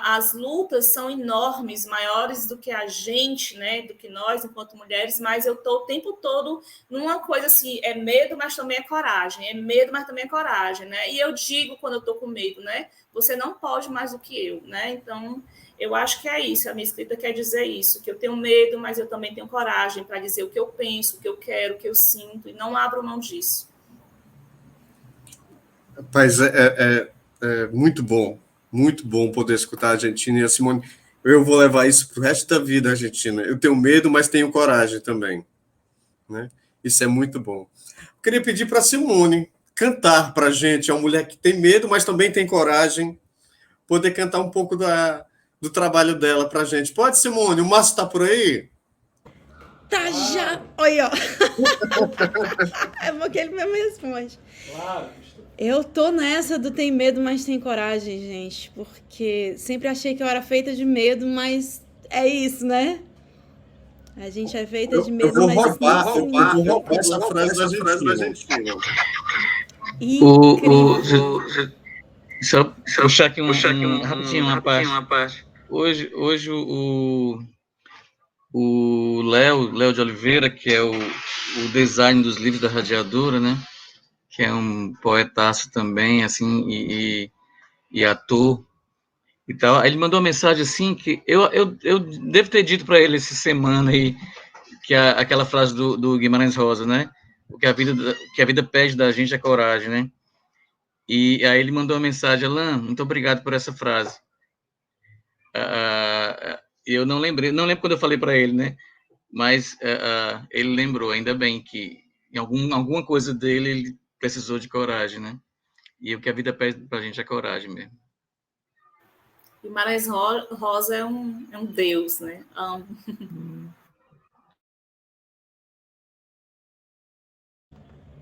as lutas são enormes, maiores do que a gente, né? Do que nós, enquanto mulheres, mas eu estou o tempo todo numa coisa assim, é medo, mas também é coragem, é medo, mas também é coragem, né? E eu digo quando eu estou com medo, né? Você não pode mais do que eu, né? Então, eu acho que é isso, a minha escrita quer dizer isso, que eu tenho medo, mas eu também tenho coragem para dizer o que eu penso, o que eu quero, o que eu sinto, e não abro mão disso. Rapaz, é muito bom poder escutar a Argentina. E a Simone, eu vou levar isso para o resto da vida, Argentina. Eu tenho medo, mas tenho coragem também, né? Isso é muito bom. Eu queria pedir para a Simone cantar para a gente, é uma mulher que tem medo, mas também tem coragem, poder cantar um pouco do trabalho dela para a gente. Pode, Simone? O Márcio está por aí? Tá já. Olha, ó. É porque ele mesmo responde. Claro. Eu tô nessa do tem medo, mas tem coragem, gente. Porque sempre achei que eu era feita de medo, mas é isso, né? A gente é feita de medo, mas eu vou roubar essa frase da Argentina. Só puxar aqui rapidinho uma parte. Hoje o Léo de Oliveira, que é o design dos livros da Radiadora, né? Que é um poetaço também, assim, e ator e tal. Aí ele mandou uma mensagem assim que eu devo ter dito para ele essa semana aí, que é aquela frase do Guimarães Rosa, né? O que a vida pede da gente é coragem, né? E aí ele mandou uma mensagem: Alan, muito obrigado por essa frase. Eu não lembro quando eu falei para ele, né? Mas ele lembrou, ainda bem que em alguma coisa dele ele precisou de coragem, né? E o que a vida pede pra gente é coragem mesmo. Guimarães Rosa é um deus, né?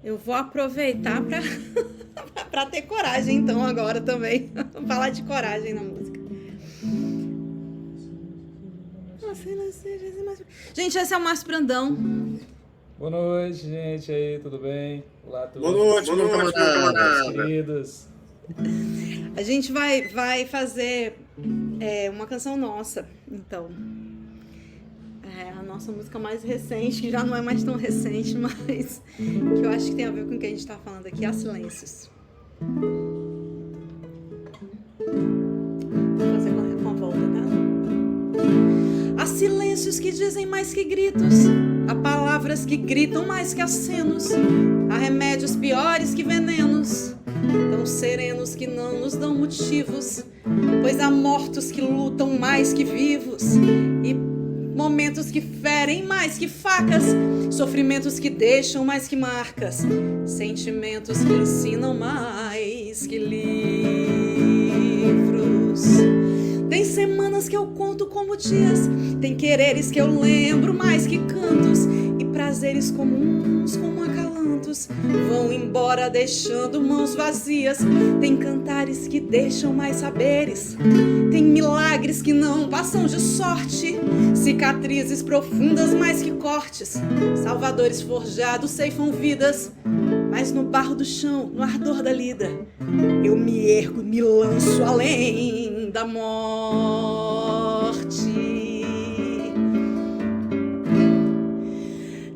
Eu vou aproveitar para ter coragem, então, agora também. Falar de coragem na música. Gente, esse é o Márcio Brandão. Boa noite, gente. Aí, tudo bem? Olá a todos. Boa noite, meu camarada. Queridos. A gente vai fazer uma canção nossa, então. É a nossa música mais recente, que já não é mais tão recente, mas que eu acho que tem a ver com o que a gente está falando aqui, Há Silêncios. Vou fazer com a volta, tá? Há silêncios que dizem mais que gritos, há palavras que gritam mais que acenos, há remédios piores que venenos, tão serenos que não nos dão motivos, pois há mortos que lutam mais que vivos, e momentos que ferem mais que facas, sofrimentos que deixam mais que marcas, sentimentos que ensinam mais que livros. Tem semanas que eu conto como dias, tem quereres que eu lembro mais que cantos, e prazeres comuns como acalantos vão embora deixando mãos vazias. Tem cantares que deixam mais saberes, tem milagres que não passam de sorte, cicatrizes profundas mais que cortes, salvadores forjados ceifam vidas, mas no barro do chão, no ardor da lida, eu me ergo e me lanço além da morte.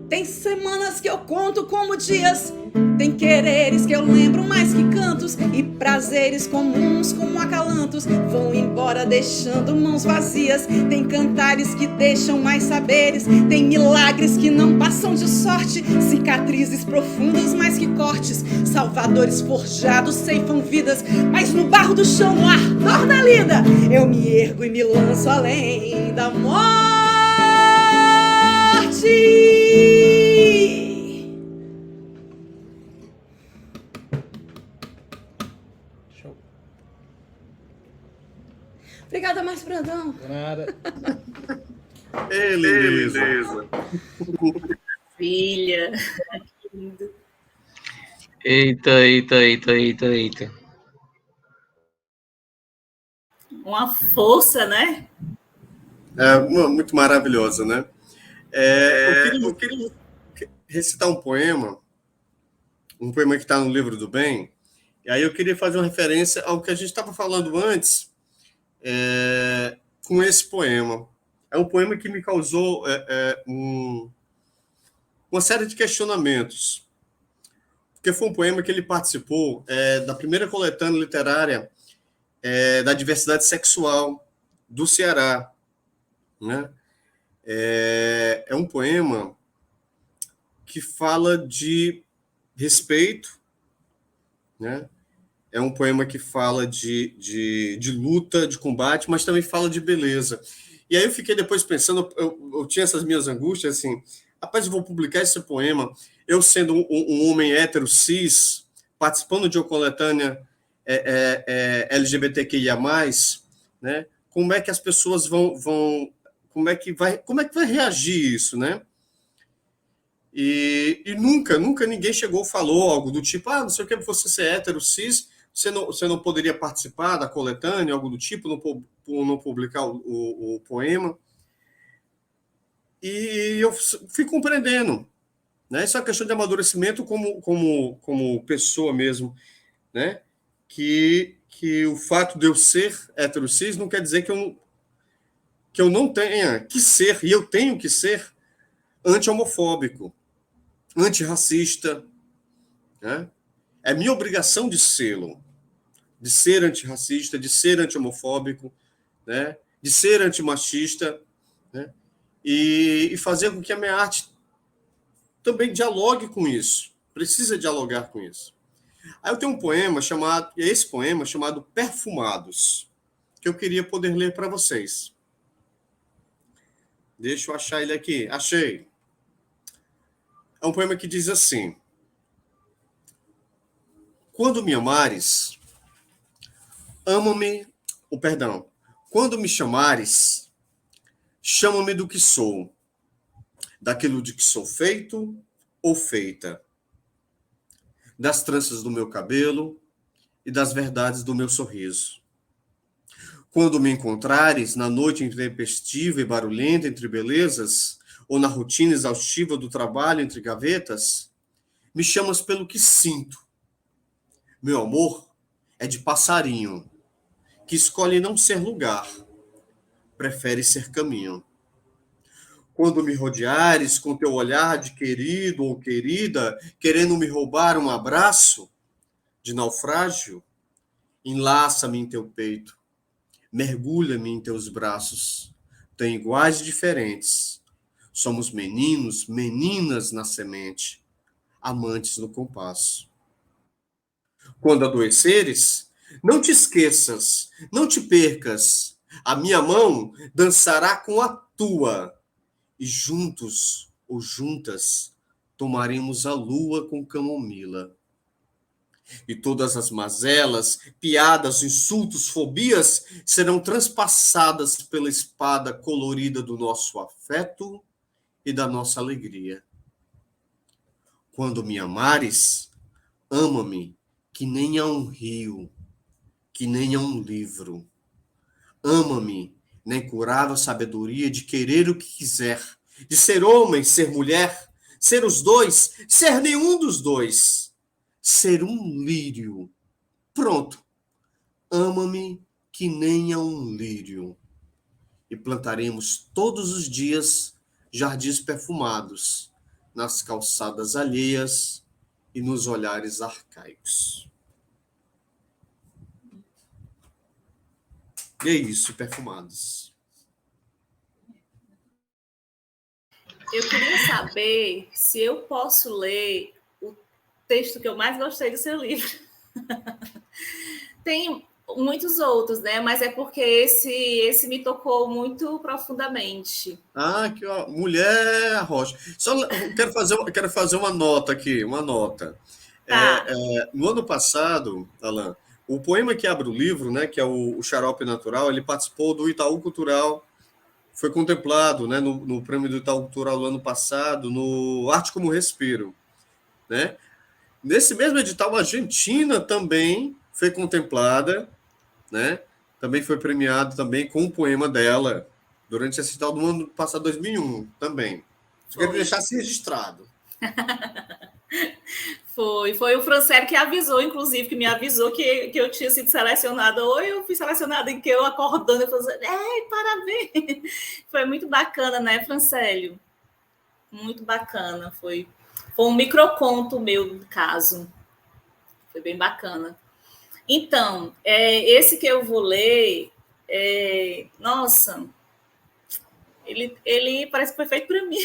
Tem semanas que eu conto como dias, tem quereres que eu lembro mais que cantos, e prazeres comuns como acalantos vão embora deixando mãos vazias. Tem cantares que deixam mais saberes, tem milagres que não passam de sorte, cicatrizes profundas mais que cortes, salvadores forjados ceifam vidas, mas no barro do chão, no ardor da lida, eu me ergo e me lanço além da morte. Obrigada, Márcio Brandão. De nada. Beleza. Filha. Eita. Uma força, né? Muito maravilhosa, né? Eu queria recitar um poema que está no Livro do Bem, e aí eu queria fazer uma referência ao que a gente estava falando antes com esse poema. É um poema que me causou uma série de questionamentos, porque foi um poema que ele participou da primeira coletânea literária da diversidade sexual do Ceará, né? É um poema que fala de respeito, né? É um poema que fala de luta, de combate, mas também fala de beleza. E aí eu fiquei depois pensando, eu tinha essas minhas angústias, assim, rapaz, eu vou publicar esse poema, eu sendo um homem hétero, cis, participando de uma coletânea LGBTQIA+, né? Como é que as pessoas vão como é que vai reagir isso, né? E nunca ninguém chegou, falou algo do tipo, não sei o que, você ser hétero, cis, você não poderia participar da coletânea, algo do tipo, não publicar o poema. E eu fui compreendendo, né? Isso é uma questão de amadurecimento como pessoa mesmo, né? Que o fato de eu ser hétero, cis não quer dizer que eu não tenha que ser, e eu tenho que ser anti-homofóbico, antirracista, né? É minha obrigação de sê-lo, de ser antirracista, de ser anti-homofóbico, né? De ser antimachista, né? E fazer com que a minha arte também dialogue com isso, precisa dialogar com isso. Aí eu tenho um poema chamado Perfumados, que eu queria poder ler para vocês. Deixa eu achar ele aqui. Achei. É um poema que diz assim: quando me amares, quando me chamares, chama-me do que sou, daquilo de que sou feito ou feita, das tranças do meu cabelo e das verdades do meu sorriso. Quando me encontrares na noite intempestiva e barulhenta entre belezas, ou na rotina exaustiva do trabalho entre gavetas, me chamas pelo que sinto. Meu amor é de passarinho, que escolhe não ser lugar, prefere ser caminho. Quando me rodeares com teu olhar de querido ou querida, querendo me roubar um abraço de naufrágio, enlaça-me em teu peito, mergulha-me em teus braços, tão iguais e diferentes. Somos meninos, meninas na semente, amantes no compasso. Quando adoeceres, não te esqueças, não te percas. A minha mão dançará com a tua, e juntos ou juntas tomaremos a lua com camomila. E todas as mazelas, piadas, insultos, fobias serão transpassadas pela espada colorida do nosso afeto e da nossa alegria. Quando me amares, ama-me que nem a um rio, que nem a um livro. Ama-me na incurável sabedoria de querer o que quiser, de ser homem, ser mulher, ser os dois, ser nenhum dos dois, ser um lírio. Pronto. Ama-me que nem a um lírio. E plantaremos todos os dias jardins perfumados nas calçadas alheias e nos olhares arcaicos. E é isso, Perfumados. Eu queria saber se eu posso ler o texto que eu mais gostei do seu livro. Tem muitos outros, né? Mas é porque esse me tocou muito profundamente. Que ó, Mulher Rocha. Só quero fazer uma nota aqui, uma nota. Tá. No ano passado, Alan, o poema que abre o livro, né, que é o Xarope Natural, ele participou do Itaú Cultural, foi contemplado, né, no prêmio do Itaú Cultural do ano passado, no Arte como Respiro, né? Nesse mesmo edital, a Argentina também foi contemplada, né? Também foi premiado também com o poema dela, durante esse edital do ano passado, 2001, também. Quero deixar assim registrado. Foi o Francélio que avisou, inclusive, que me avisou que eu tinha sido selecionada. Ou eu fui selecionada em que eu acordando e falando, parabéns! Foi muito bacana, né, Francélio? Muito bacana. Foi um microconto meu, no caso. Foi bem bacana. Então, esse que eu vou ler, nossa, ele parece que foi feito para mim.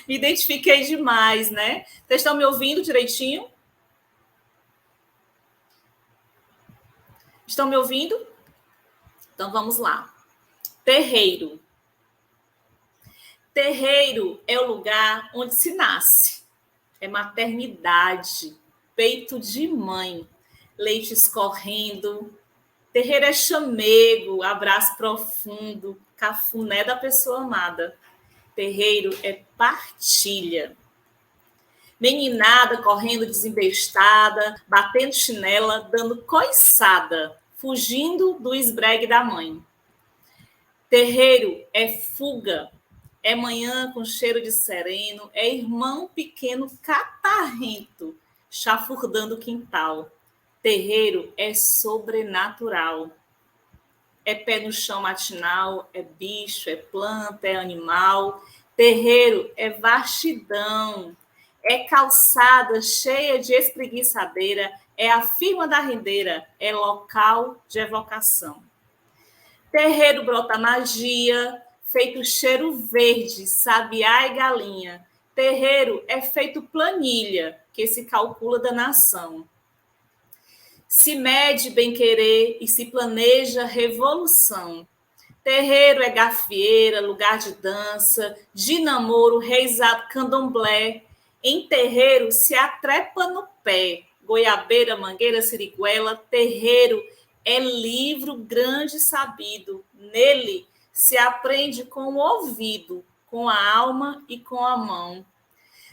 Me identifiquei demais, né? Vocês estão me ouvindo direitinho? Estão me ouvindo? Então vamos lá. Terreiro. Terreiro é o lugar onde se nasce. É maternidade, peito de mãe, leite escorrendo. Terreiro é chamego, abraço profundo, cafuné da pessoa amada. Terreiro é partilha. Meninada correndo desembestada, batendo chinela, dando coiçada, fugindo do esbregue da mãe. Terreiro é fuga, é manhã com cheiro de sereno, é irmão pequeno catarrento, chafurdando o quintal. Terreiro é sobrenatural. É pé no chão matinal, é bicho, é planta, é animal. Terreiro é vastidão, é calçada cheia de espreguiçadeira, é a firma da rendeira, é local de evocação. Terreiro brota magia, feito cheiro verde, sabiá e galinha. Terreiro é feito planilha, que se calcula da nação. Se mede bem-querer e se planeja revolução. Terreiro é gafieira, lugar de dança, de namoro, reizado candomblé. Em terreiro se atrepa no pé, goiabeira, mangueira, siriguela. Terreiro é livro grande sabido. Nele se aprende com o ouvido, com a alma e com a mão.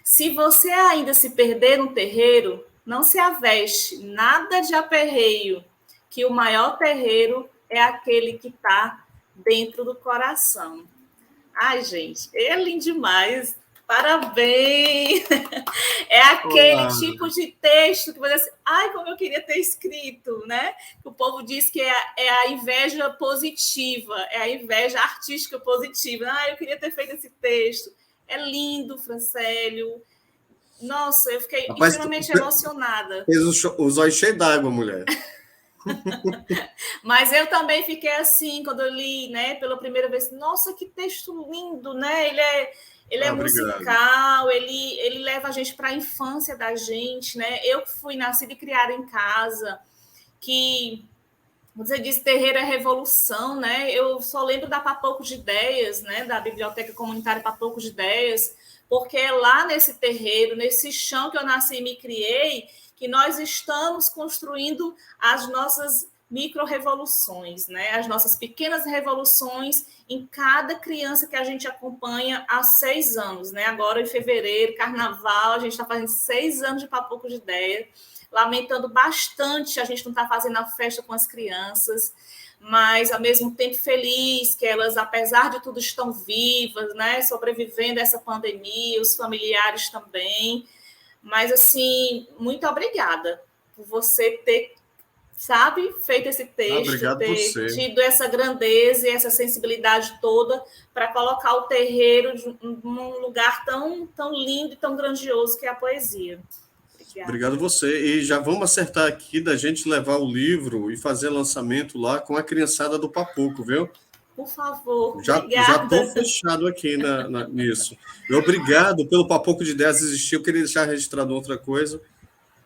Se você ainda se perder no terreiro, não se aveste, nada de aperreio, que o maior terreiro é aquele que está dentro do coração. Ai, gente, é lindo demais. Parabéns! É aquele tipo de texto que você diz assim, ai, como eu queria ter escrito, né? O povo diz que é a inveja positiva, é a inveja artística positiva. Ai, eu queria ter feito esse texto. É lindo, Francélio. Nossa, eu fiquei extremamente emocionada. Fez os olhos cheios d'água, mulher. Mas eu também fiquei assim, quando eu li, né, pela primeira vez. Nossa, que texto lindo, né? Ele é musical, ele leva a gente para a infância da gente, né? Eu que fui nascida e criada em casa, que você disse terreiro é revolução, né? Eu só lembro da Papoco de Ideias, né? Da Biblioteca Comunitária Papoco de Ideias, porque é lá nesse terreiro, nesse chão que eu nasci e me criei, que nós estamos construindo as nossas micro-revoluções, né? As nossas pequenas revoluções em cada criança que a gente acompanha há 6 anos, né? Agora, em fevereiro, carnaval, a gente está fazendo 6 anos de Papoco de Ideia, lamentando bastante a gente não estar fazendo a festa com as crianças, mas, ao mesmo tempo, feliz que elas, apesar de tudo, estão vivas, né? Sobrevivendo a essa pandemia, os familiares também. Mas, assim, muito obrigada por você ter, sabe, feito esse texto, ter tido essa grandeza e essa sensibilidade toda para colocar o terreiro num lugar tão, tão lindo e tão grandioso que é a poesia. Obrigado você. E já vamos acertar aqui da gente levar o livro e fazer lançamento lá com a criançada do Papoco, viu? Por favor, já estou fechado aqui nisso. E obrigado pelo Papoco de Ideias existir. Eu queria deixar registrado outra coisa.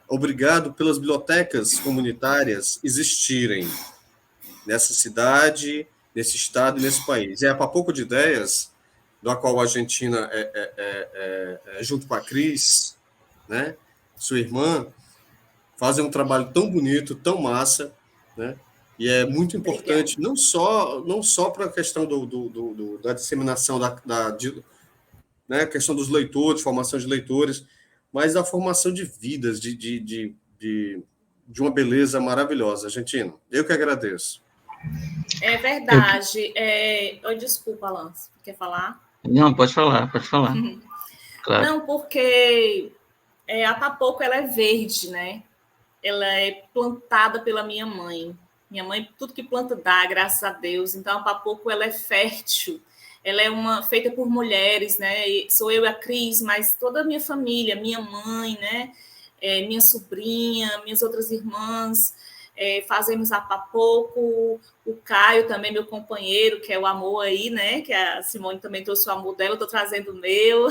Obrigado pelas bibliotecas comunitárias existirem nessa cidade, nesse estado e nesse país. É a Papoco de Ideias, da qual a Argentina junto com a Cris, né? Sua irmã, fazem um trabalho tão bonito, tão massa, né? E é muito importante, não só para a questão da disseminação né, a questão dos leitores, formação de leitores, mas a formação de vidas, de uma beleza maravilhosa. Argentino, eu que agradeço. É verdade. Desculpa, Alan, quer falar? Não, pode falar. Claro. Não, porque a Papoco, ela é verde, né? Ela é plantada pela minha mãe. Minha mãe, tudo que planta dá, graças a Deus. Então, a Papoco, ela é fértil. Ela é feita por mulheres, né? Sou eu e a Cris, mas toda a minha família, minha mãe, né? Minha sobrinha, minhas outras irmãs, fazemos a Papoco, o Caio também, meu companheiro, que é o amor aí, né? Que a Simone também trouxe o amor dela, eu estou trazendo o meu.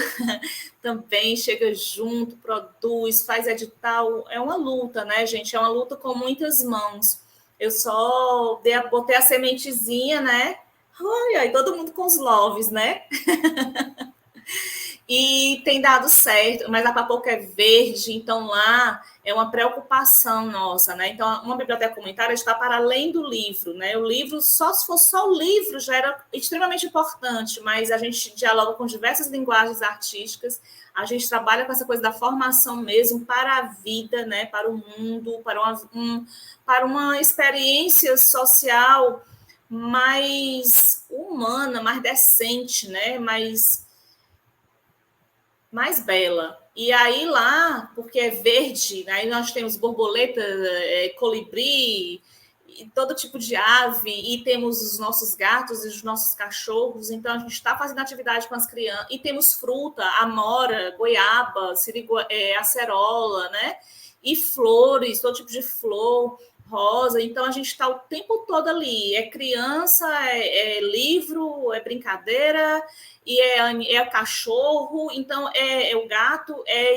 Também chega junto, produz, faz edital. É uma luta, né, gente? É uma luta com muitas mãos. Eu só botei a sementezinha, né? Olha, e todo mundo com os loves, né? E tem dado certo, mas a Papoca é verde, então lá é uma preocupação nossa, né? Então, uma biblioteca comunitária está para além do livro, né? O livro, só se fosse só o livro, já era extremamente importante, mas a gente dialoga com diversas linguagens artísticas, a gente trabalha com essa coisa da formação mesmo para a vida, né? Para o mundo, para uma experiência social mais humana, mais decente, né? Mais bela. E aí lá, porque é verde, aí nós temos borboleta, colibri, e todo tipo de ave, e temos os nossos gatos e os nossos cachorros, então a gente está fazendo atividade com as crianças, e temos fruta, amora, goiaba, acerola, né? E flores, todo tipo de flor, rosa, então a gente está o tempo todo ali, é criança, é livro, é brincadeira, e é cachorro, então é o gato,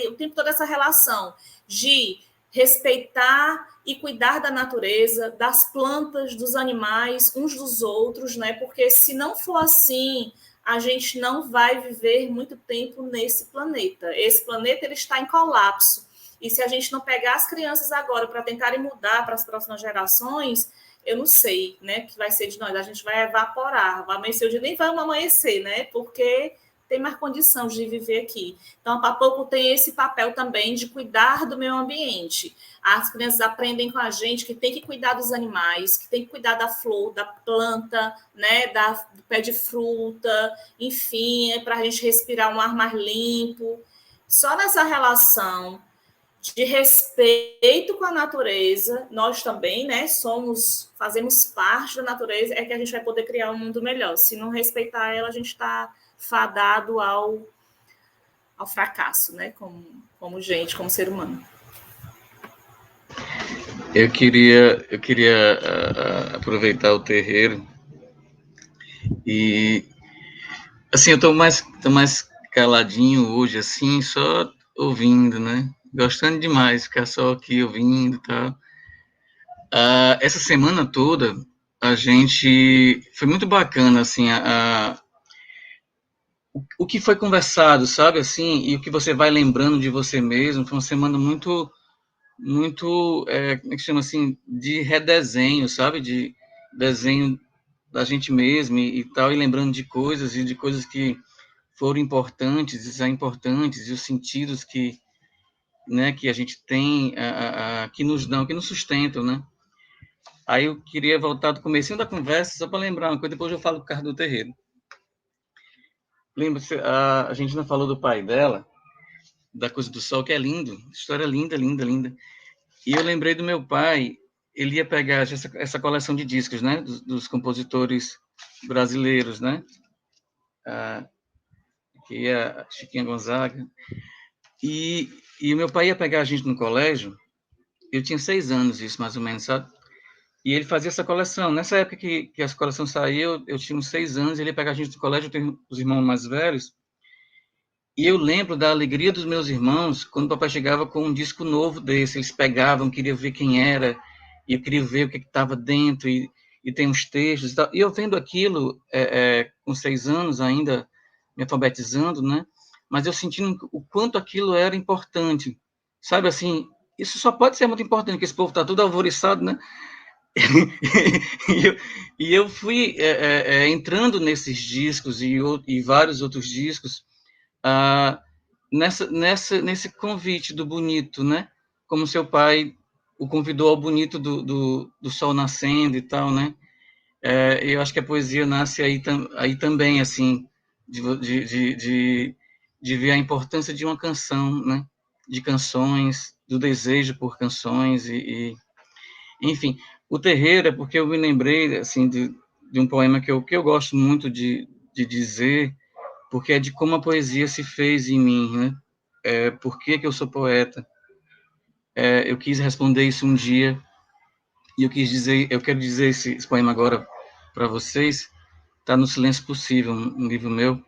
o tempo todo essa relação de respeitar e cuidar da natureza, das plantas, dos animais, uns dos outros, né? Porque se não for assim, a gente não vai viver muito tempo nesse planeta. Esse planeta ele está em colapso. E se a gente não pegar as crianças agora para tentarem mudar para as próximas gerações, eu não sei, né, que vai ser de nós. A gente vai evaporar, vai amanhecer o dia, nem vamos amanhecer, né, porque tem mais condição de viver aqui. Então, a Papoco tem esse papel também de cuidar do meio ambiente. As crianças aprendem com a gente que tem que cuidar dos animais, que tem que cuidar da flor, da planta, né, do pé de fruta, enfim, para a gente respirar um ar mais limpo. Só nessa relação de respeito com a natureza, nós também, né, fazemos parte da natureza, é que a gente vai poder criar um mundo melhor. Se não respeitar ela, a gente está fadado ao fracasso, né, como gente, como ser humano. Eu queria aproveitar o terreiro e, assim, eu estou mais caladinho hoje, assim, só ouvindo, né? Gostando demais, ficar só aqui ouvindo e tal. Essa semana toda, a gente... Foi muito bacana, assim, o que foi conversado, sabe, assim, e o que você vai lembrando de você mesmo. Foi uma semana muito, como é que chama, assim, de redesenho, sabe, de desenho da gente mesmo e tal, e lembrando de coisas que foram importantes, e os sentidos que, né, que a gente tem, que nos dão, que nos sustentam, né? Aí eu queria voltar do comecinho da conversa, só para lembrar uma coisa, depois eu falo do Carlos do Terreiro. Lembra-se, a gente não falou do pai dela, da Coisa do Sol, que é lindo, história linda, linda, linda. E eu lembrei do meu pai, ele ia pegar essa coleção de discos, né, dos compositores brasileiros, né? Que é a Chiquinha Gonzaga. E o meu pai ia pegar a gente no colégio, eu tinha 6 anos, isso mais ou menos, sabe? E ele fazia essa coleção. Nessa época que essa coleção saiu, eu tinha uns 6 anos, ele ia pegar a gente no colégio, eu tenho os irmãos mais velhos, e eu lembro da alegria dos meus irmãos quando o papai chegava com um disco novo desse, eles pegavam, queriam ver quem era, e eu queria ver o que estava dentro, e tem uns textos e tal. E eu vendo aquilo, com 6 anos ainda, me alfabetizando, né? Mas eu sentindo o quanto aquilo era importante, sabe, assim, isso só pode ser muito importante, porque esse povo está tudo alvoriçado, né? e eu fui entrando nesses discos e vários outros discos nesse convite do bonito, né? Como seu pai o convidou ao bonito do sol nascendo e tal, né? Eu acho que a poesia nasce aí também, assim, de ver a importância de uma canção, né? De canções, do desejo por canções enfim, o terreiro é porque eu me lembrei, assim, de um poema que eu gosto muito de dizer, porque é de como a poesia se fez em mim, né? Por que eu sou poeta? Eu quis responder isso um dia e eu quero dizer esse poema agora para vocês. Está no Silêncio Possível, um livro meu.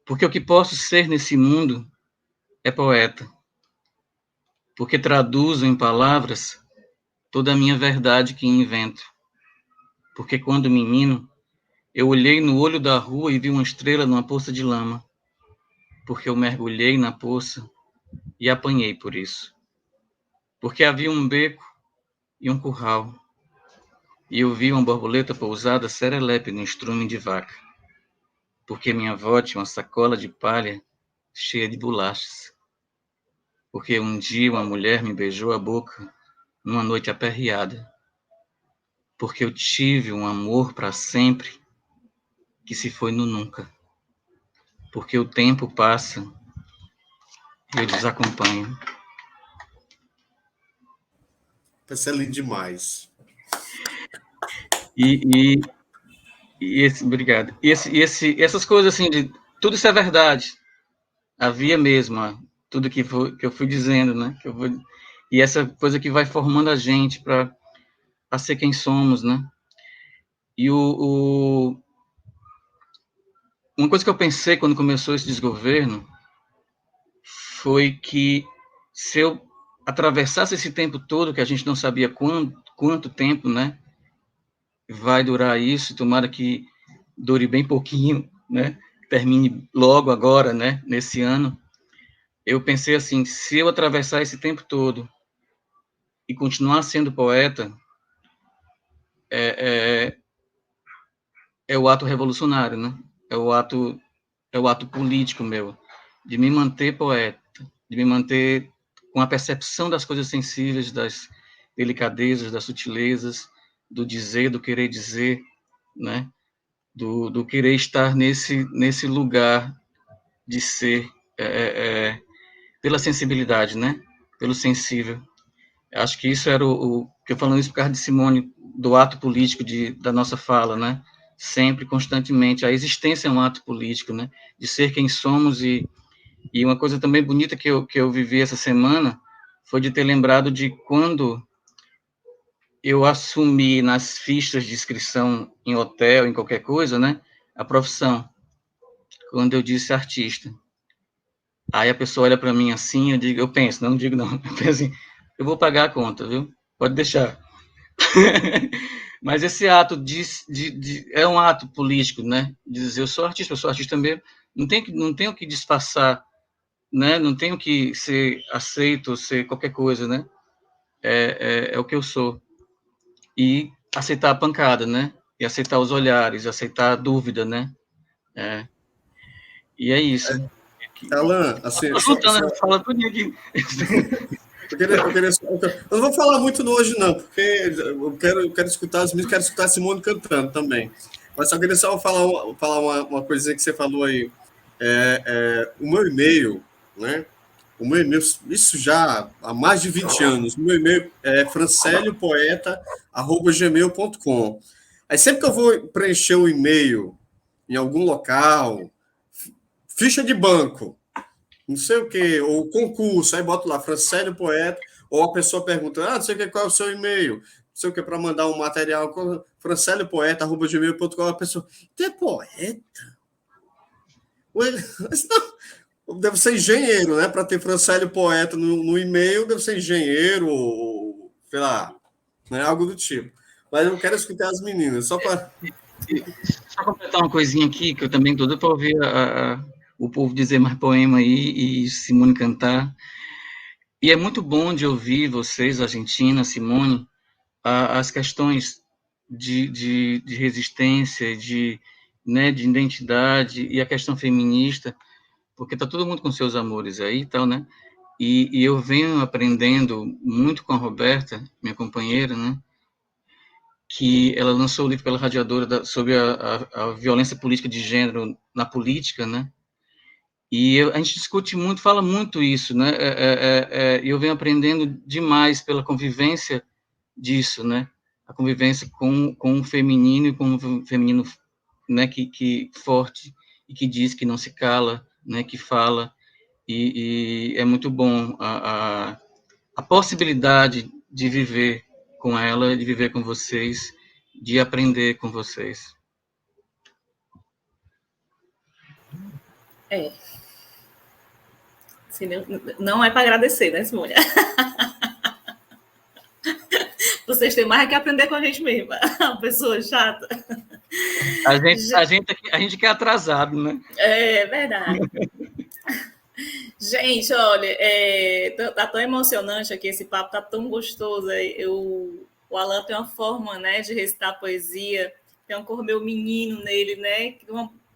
Porque o que posso ser nesse mundo é poeta. Porque traduzo em palavras toda a minha verdade que invento. Porque quando menino, eu olhei no olho da rua e vi uma estrela numa poça de lama. Porque eu mergulhei na poça e apanhei por isso. Porque havia um beco e um curral. E eu vi uma borboleta pousada serelepe no estrume de vaca. Porque minha avó tinha uma sacola de palha cheia de bolachas. Porque um dia uma mulher me beijou a boca numa noite aperreada. Porque eu tive um amor para sempre que se foi no nunca. Porque o tempo passa e eu desacompanho. Isso é lindo demais. Obrigado. Essas coisas assim, tudo isso é verdade. Havia mesmo, tudo que eu fui dizendo, né? E essa coisa que vai formando a gente para ser quem somos, né? E uma coisa que eu pensei quando começou esse desgoverno foi que se eu atravessasse esse tempo todo, que a gente não sabia quanto tempo, né? Vai durar isso, tomara que dure bem pouquinho, né? Termine logo agora, né? Nesse ano. Eu pensei assim, se eu atravessar esse tempo todo e continuar sendo poeta, é o ato revolucionário, né? É o ato político meu, de me manter poeta, de me manter com a percepção das coisas sensíveis, das delicadezas, das sutilezas, do dizer, do querer dizer, né? Do querer estar nesse lugar de ser pela sensibilidade, né? Pelo sensível. Acho que isso era que eu falando isso por causa de Simone, do ato político da nossa fala, né? Sempre, constantemente. A existência é um ato político, né? De ser quem somos e uma coisa também bonita que eu vivi essa semana foi de ter lembrado de quando eu assumi nas fichas de inscrição em hotel, em qualquer coisa, né? A profissão. Quando eu disse artista. Aí a pessoa olha para mim assim, eu penso, não digo não, eu penso assim, eu vou pagar a conta, viu? Pode deixar. Mas esse ato é um ato político, né? De dizer, eu sou artista mesmo, não tenho que disfarçar, né? Não tenho que ser aceito, ser qualquer coisa, né? É o que eu sou. E aceitar a pancada, né? E aceitar os olhares, aceitar a dúvida, né? E é isso. Alan, assim, Fala tudo aqui. Eu não vou falar muito no hoje, não, porque eu quero escutar os meninos, quero escutar a Simone cantando também. Mas só queria falar uma coisinha que você falou aí. O meu e-mail, né? O meu e-mail, isso já há mais de 20 anos. O meu e-mail é franceliopoeta@gmail.com. Aí sempre que eu vou preencher o e-mail em algum local, ficha de banco, não sei o que, ou concurso, aí boto lá, Francélio Poeta, ou a pessoa pergunta, não sei o que, qual é o seu e-mail, não sei o que, para mandar um material, franceliopoeta@gmail.com, a pessoa, tu é poeta? Não, deve ser engenheiro, né? Para ter Francélio Poeta no e-mail, deve ser engenheiro, ou sei lá, né? Algo do tipo. Mas eu quero escutar as meninas, só para... Só completar uma coisinha aqui, que eu também estou doido para ouvir o povo dizer mais poema aí e Simone cantar. E é muito bom de ouvir vocês, Argentina, Simone, as questões de resistência, né, de identidade e a questão feminista, porque está todo mundo com seus amores aí e tal, né? E eu venho aprendendo muito com a Roberta, minha companheira, né? Que ela lançou o livro pela Radiadora sobre a violência política de gênero na política, né? E a gente discute muito, fala muito isso, né? Eu venho aprendendo demais pela convivência disso, né? A convivência com o feminino e com o feminino, né? Que forte e que diz que não se cala, né? Que fala e é muito bom a possibilidade de viver com ela, de viver com vocês, de aprender com vocês. É. Não é para agradecer, né, Simone? Vocês têm mais que aprender com a gente mesmo. Uma pessoa chata. A gente que é atrasado, né? É verdade. Gente, olha, tá tão emocionante aqui, esse papo tá tão gostoso. O Alan tem uma forma, né, de recitar poesia, tem um cor meu menino nele, né?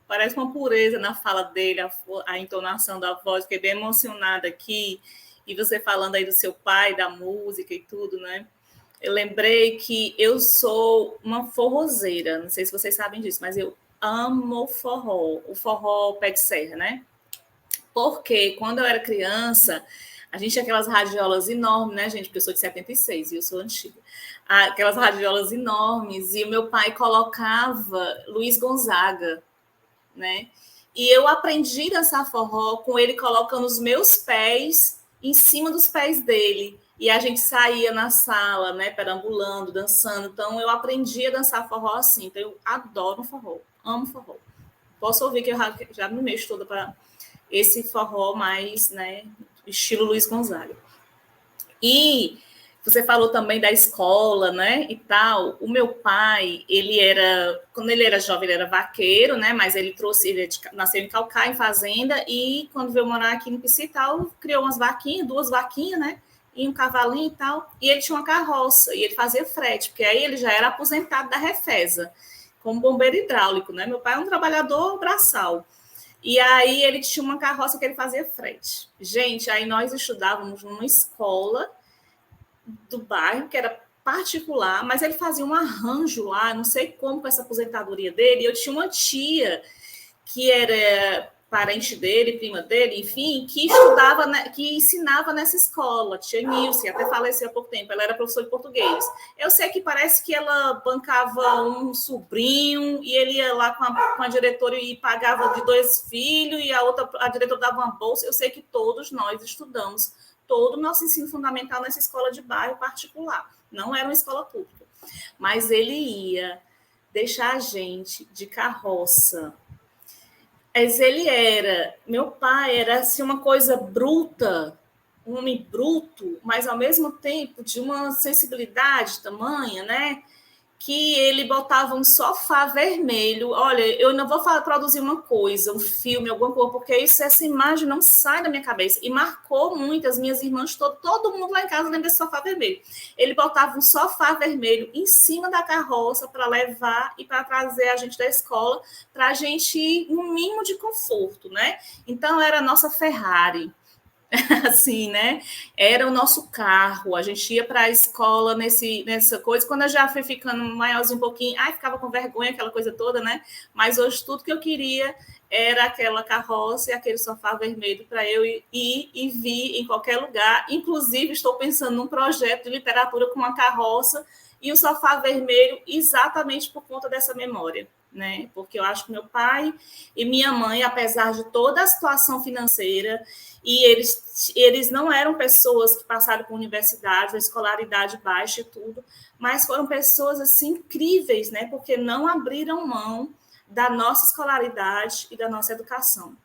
Parece uma pureza na fala dele, a entonação da voz, fiquei bem emocionada aqui. E você falando aí do seu pai, da música e tudo, né? Eu lembrei que eu sou uma forrozeira, não sei se vocês sabem disso, mas eu amo forró, o forró pé de serra, né? Porque quando eu era criança, a gente tinha aquelas radiolas enormes, né, gente? Porque eu sou de 76 e eu sou antiga. Aquelas radiolas enormes, e o meu pai colocava Luiz Gonzaga, né? E eu aprendi a dançar forró com ele colocando os meus pés em cima dos pés dele. E a gente saía na sala, né, perambulando, dançando. Então, eu aprendi a dançar forró assim. Então, eu adoro forró, amo forró. Posso ouvir que eu já me mexo toda para esse forró mais, né, estilo Luiz Gonzaga. E você falou também da escola, né, e tal. O meu pai, quando ele era jovem, ele era vaqueiro, né, mas ele nasceu em Calcaia, em fazenda, e quando veio morar aqui no Pici e tal, criou umas vaquinhas, 2 vaquinhas, né, e um cavalinho e tal, e ele tinha uma carroça, e ele fazia frete, porque aí ele já era aposentado da Refesa, como bombeiro hidráulico, né, meu pai é um trabalhador braçal. E aí ele tinha uma carroça que ele fazia frete. Gente, aí nós estudávamos numa escola do bairro, que era particular, mas ele fazia um arranjo lá, não sei como, com essa aposentadoria dele. Eu tinha uma tia que era parente dele, prima dele, enfim, que estudava, que ensinava nessa escola, tia Nilce, até faleceu há pouco tempo, ela era professora de português. Eu sei que parece que ela bancava um sobrinho e ele ia lá com a diretora e pagava de 2 filhos e a diretora dava uma bolsa. Eu sei que todos nós estudamos todo o nosso ensino fundamental nessa escola de bairro particular, não era uma escola pública, mas ele ia deixar a gente de carroça. Mas meu pai era assim uma coisa bruta, um homem bruto, mas ao mesmo tempo de uma sensibilidade tamanha, né? Que ele botava um sofá vermelho. Olha, eu não vou produzir uma coisa, um filme, alguma coisa, porque essa imagem não sai da minha cabeça. E marcou muito as minhas irmãs, todo mundo lá em casa lembra desse sofá vermelho. Ele botava um sofá vermelho em cima da carroça para levar e para trazer a gente da escola, para a gente ir no mínimo de conforto, né? Então, era a nossa Ferrari. Assim, né? Era o nosso carro, a gente ia para a escola nessa coisa. Quando eu já fui ficando maiorzinho um pouquinho, ficava com vergonha, aquela coisa toda, né? Mas hoje tudo que eu queria era aquela carroça e aquele sofá vermelho para eu ir e vir em qualquer lugar. Inclusive, estou pensando num projeto de literatura com uma carroça e o sofá vermelho exatamente por conta dessa memória. Né? Porque eu acho que meu pai e minha mãe, apesar de toda a situação financeira, e eles não eram pessoas que passaram por universidade, escolaridade baixa e tudo, mas foram pessoas assim incríveis, né? Porque não abriram mão da nossa escolaridade e da nossa educação.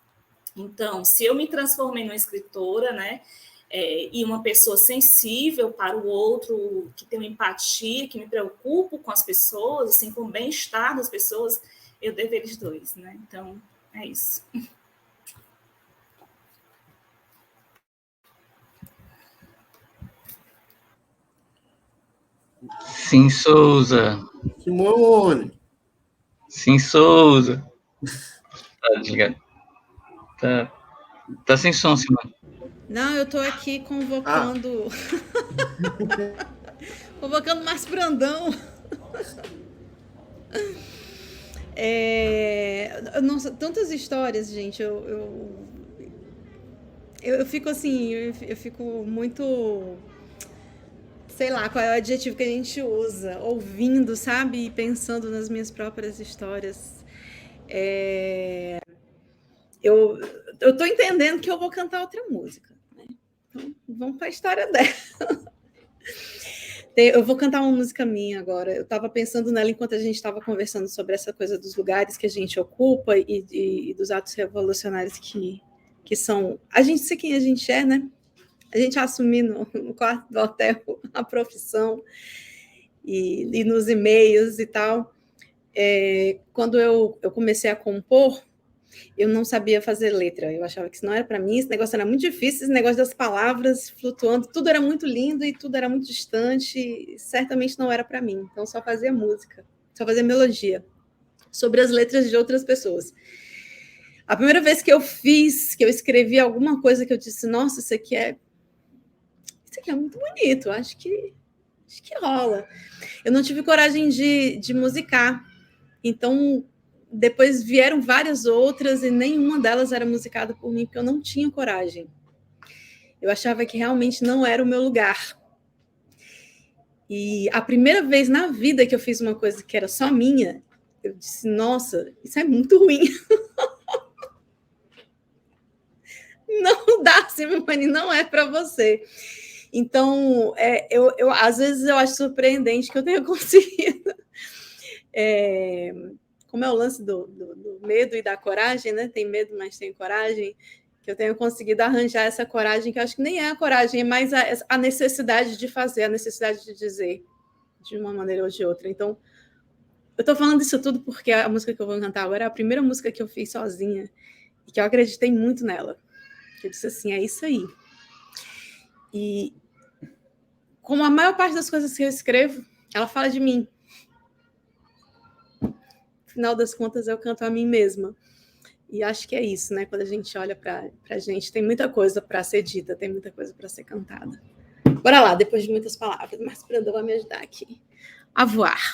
Então, se eu me transformei numa escritora, né? E uma pessoa sensível para o outro, que tem uma empatia, que me preocupo com as pessoas, assim, com o bem-estar das pessoas, eu devo eles dois, né? Então, é isso. Sim, Souza. Simone. Sim, Souza. Tá desligado. Tá sem som, Simone. Não, eu tô aqui convocando. Convocando Márcio Brandão. Nossa, tantas histórias, gente. Eu fico assim, eu fico muito. Sei lá qual é o adjetivo que a gente usa, ouvindo, sabe? E pensando nas minhas próprias histórias. Eu tô entendendo que eu vou cantar outra música, né? Então, vamos para a história dela. Eu vou cantar uma música minha agora. Eu estava pensando nela enquanto a gente estava conversando sobre essa coisa dos lugares que a gente ocupa e dos atos revolucionários que são... A gente ser quem a gente é, né? A gente assumir no quarto do hotel a profissão e nos e-mails e tal. Quando eu comecei a compor, eu não sabia fazer letra, eu achava que isso não era para mim, esse negócio era muito difícil, esse negócio das palavras flutuando, tudo era muito lindo e tudo era muito distante, certamente não era para mim, então só fazia música, só fazia melodia, sobre as letras de outras pessoas. A primeira vez que eu escrevi alguma coisa que eu disse, nossa, isso aqui é muito bonito, acho que rola. Eu não tive coragem de musicar, então depois vieram várias outras e nenhuma delas era musicada por mim, porque eu não tinha coragem. Eu achava que realmente não era o meu lugar. E a primeira vez na vida que eu fiz uma coisa que era só minha, eu disse, nossa, isso é muito ruim. Não dá, Simone, não é para você. Então, às vezes eu acho surpreendente que eu tenha conseguido... como é o lance do medo e da coragem, né? Tem medo, mas tem coragem, que eu tenho conseguido arranjar essa coragem, que eu acho que nem é a coragem, é mais a necessidade de fazer, a necessidade de dizer, de uma maneira ou de outra. Então, eu estou falando isso tudo porque a música que eu vou cantar agora é a primeira música que eu fiz sozinha, e que eu acreditei muito nela. Eu disse assim, é isso aí. E, como a maior parte das coisas que eu escrevo, ela fala de mim. Final das contas, eu canto a mim mesma. E acho que é isso, né? Quando a gente olha para a gente, tem muita coisa para ser dita, tem muita coisa para ser cantada. Bora lá, depois de muitas palavras. Márcio Brandão vai me ajudar aqui a voar.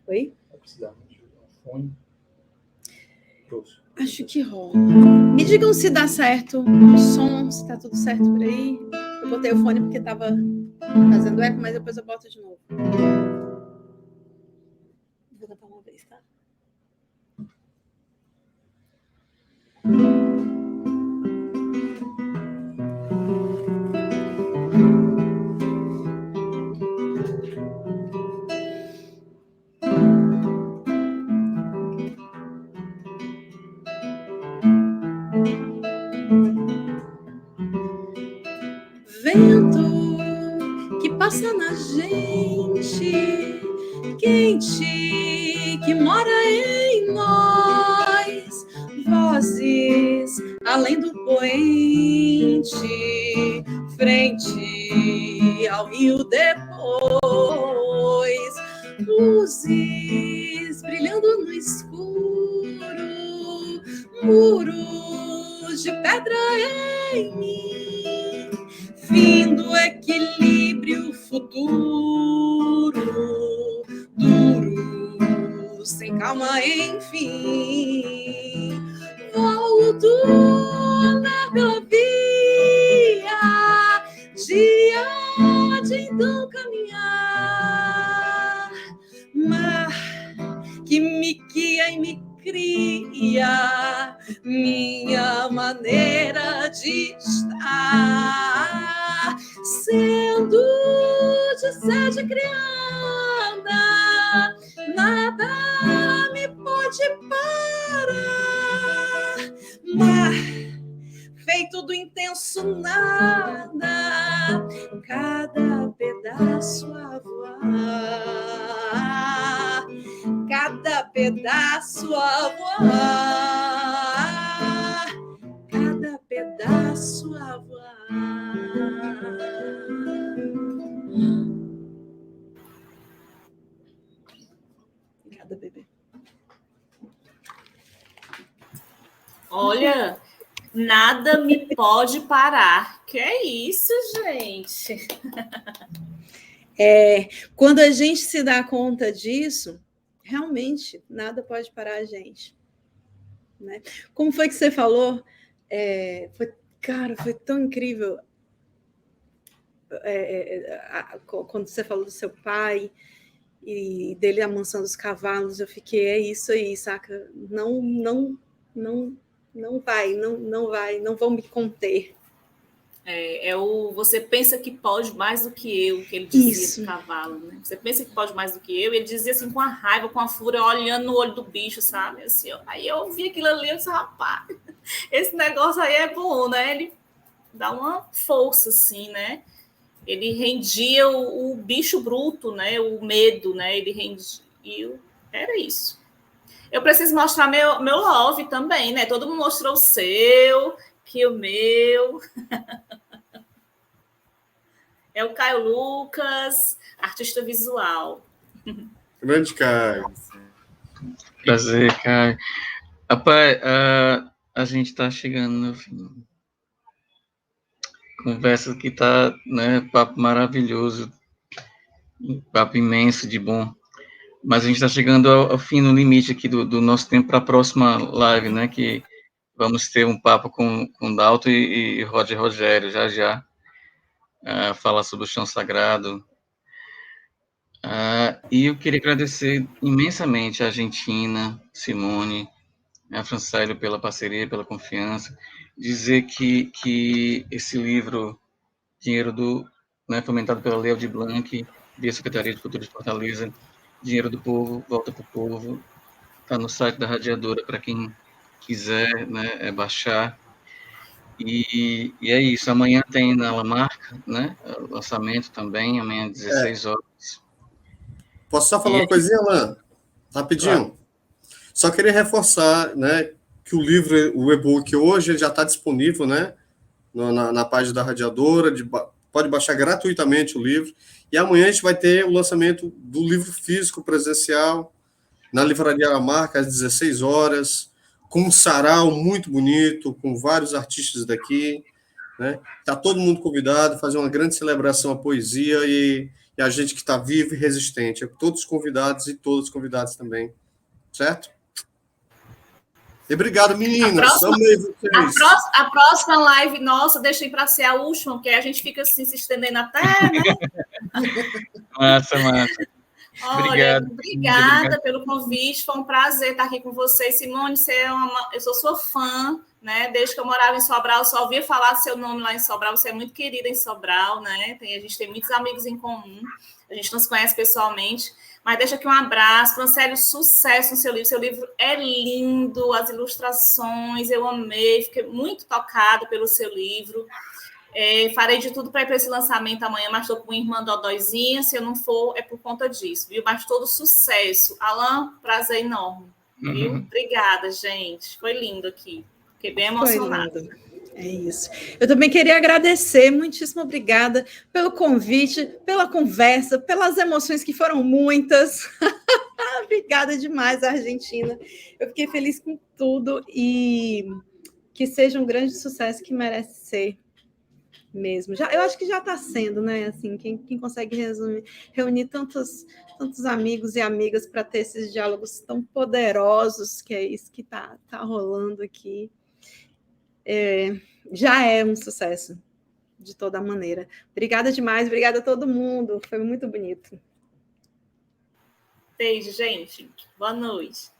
Oi? Vai precisar de um fone. Acho que rola. Me digam se dá certo o som, se tá tudo certo por aí. Eu botei o fone porque estava fazendo eco, mas depois eu boto de novo. Vou cantar uma vez, tá? Vento que passa na gente, quente que mora em nós, vozes além do poente, frente ao rio depois, luzes brilhando no escuro, muros de pedra em mim, fim do equilíbrio futuro, duro, sem calma, enfim, volto a andar pela via, dia de então caminhar, mar que me guia e me cria, minha maneira de estar, sendo de sede criada, nada me pode parar, mar feito do intenso nada, cada pedaço a voar, cada pedaço a voar, cada pedaço a voar. Olha, nada me pode parar. Que é isso, gente? Quando a gente se dá conta disso, realmente nada pode parar a gente. Né? Como foi que você falou? Foi tão incrível. Quando você falou do seu pai e dele amansando os cavalos, eu fiquei, é isso aí, saca? Não vão me conter. Você pensa que pode mais do que eu, que ele dizia pro cavalo, né? Você pensa que pode mais do que eu, ele dizia assim com a raiva, com a fúria, olhando no olho do bicho, sabe? Assim, aí eu vi aquilo ali, eu disse, rapaz, esse negócio aí é bom, né? Ele dá uma força, assim, né? Ele rendia o bicho bruto, né? O medo, né? Ele rendia. Era isso. Eu preciso mostrar meu love também, né? Todo mundo mostrou o seu, que o meu. É o Caio Lucas, artista visual. Grande Caio. Prazer, Caio. Rapaz, a gente está chegando no fim. Conversa que tá, né? Papo maravilhoso, papo imenso de bom. Mas a gente está chegando ao fim, no limite aqui do nosso tempo para a próxima live, né? Que vamos ter um papo com Dalton e Roger Rogério, já. Falar sobre o chão sagrado. E eu queria agradecer imensamente a Argentina, Simone, a Francélio pela parceria, pela confiança. Dizer que esse livro, Dinheiro né, fomentado pela Lei Aldir Blanc, via Secretaria de Cultura de Fortaleza, Dinheiro do Povo, Volta para o Povo, está no site da Radiadora para quem quiser, né, baixar. E é isso. Amanhã tem na Lamarca, né, lançamento também, amanhã às 16 horas. Posso só falar uma coisinha, Alain? Rapidinho. Claro. Só queria reforçar, né, que o livro, o e-book hoje já está disponível, né, na página da Radiadora, pode baixar gratuitamente o livro, e amanhã a gente vai ter o lançamento do livro físico presencial na Livraria Lamarca às 16 horas, com um sarau muito bonito, com vários artistas daqui, né? Tá todo mundo convidado a fazer uma grande celebração à poesia e a gente que está vivo e resistente. Todos convidados e todas convidadas também, certo? E obrigado, meninas. Amei vocês. A próxima live nossa, deixei para ser a última, porque a gente fica assim se estendendo até, né? Massa. Olha, obrigada pelo convite, foi um prazer estar aqui com vocês. Simone, eu sou sua fã, né? Desde que eu morava em Sobral, eu só ouvia falar do seu nome lá em Sobral, você é muito querida em Sobral, né? A gente tem muitos amigos em comum, a gente não se conhece pessoalmente, mas deixa aqui um abraço, Francélio, sucesso no seu livro é lindo, as ilustrações, eu amei, fiquei muito tocada pelo seu livro. Farei de tudo para ir para esse lançamento amanhã, mas estou com uma irmã dodóizinha, se eu não for, é por conta disso, viu? Mas todo sucesso. Alain, prazer enorme, viu? Obrigada, gente. Foi lindo aqui. Fiquei bem emocionada. É isso. Eu também queria agradecer, muitíssimo obrigada pelo convite, pela conversa, pelas emoções que foram muitas. Obrigada demais, Argentina. Eu fiquei feliz com tudo e que seja um grande sucesso que merece ser. Mesmo. Eu acho que já está sendo, né? Assim, quem consegue reunir tantos amigos e amigas para ter esses diálogos tão poderosos, que é isso que tá rolando aqui, já é um sucesso, de toda maneira. Obrigada demais, obrigada a todo mundo, foi muito bonito. Beijo, gente. Boa noite.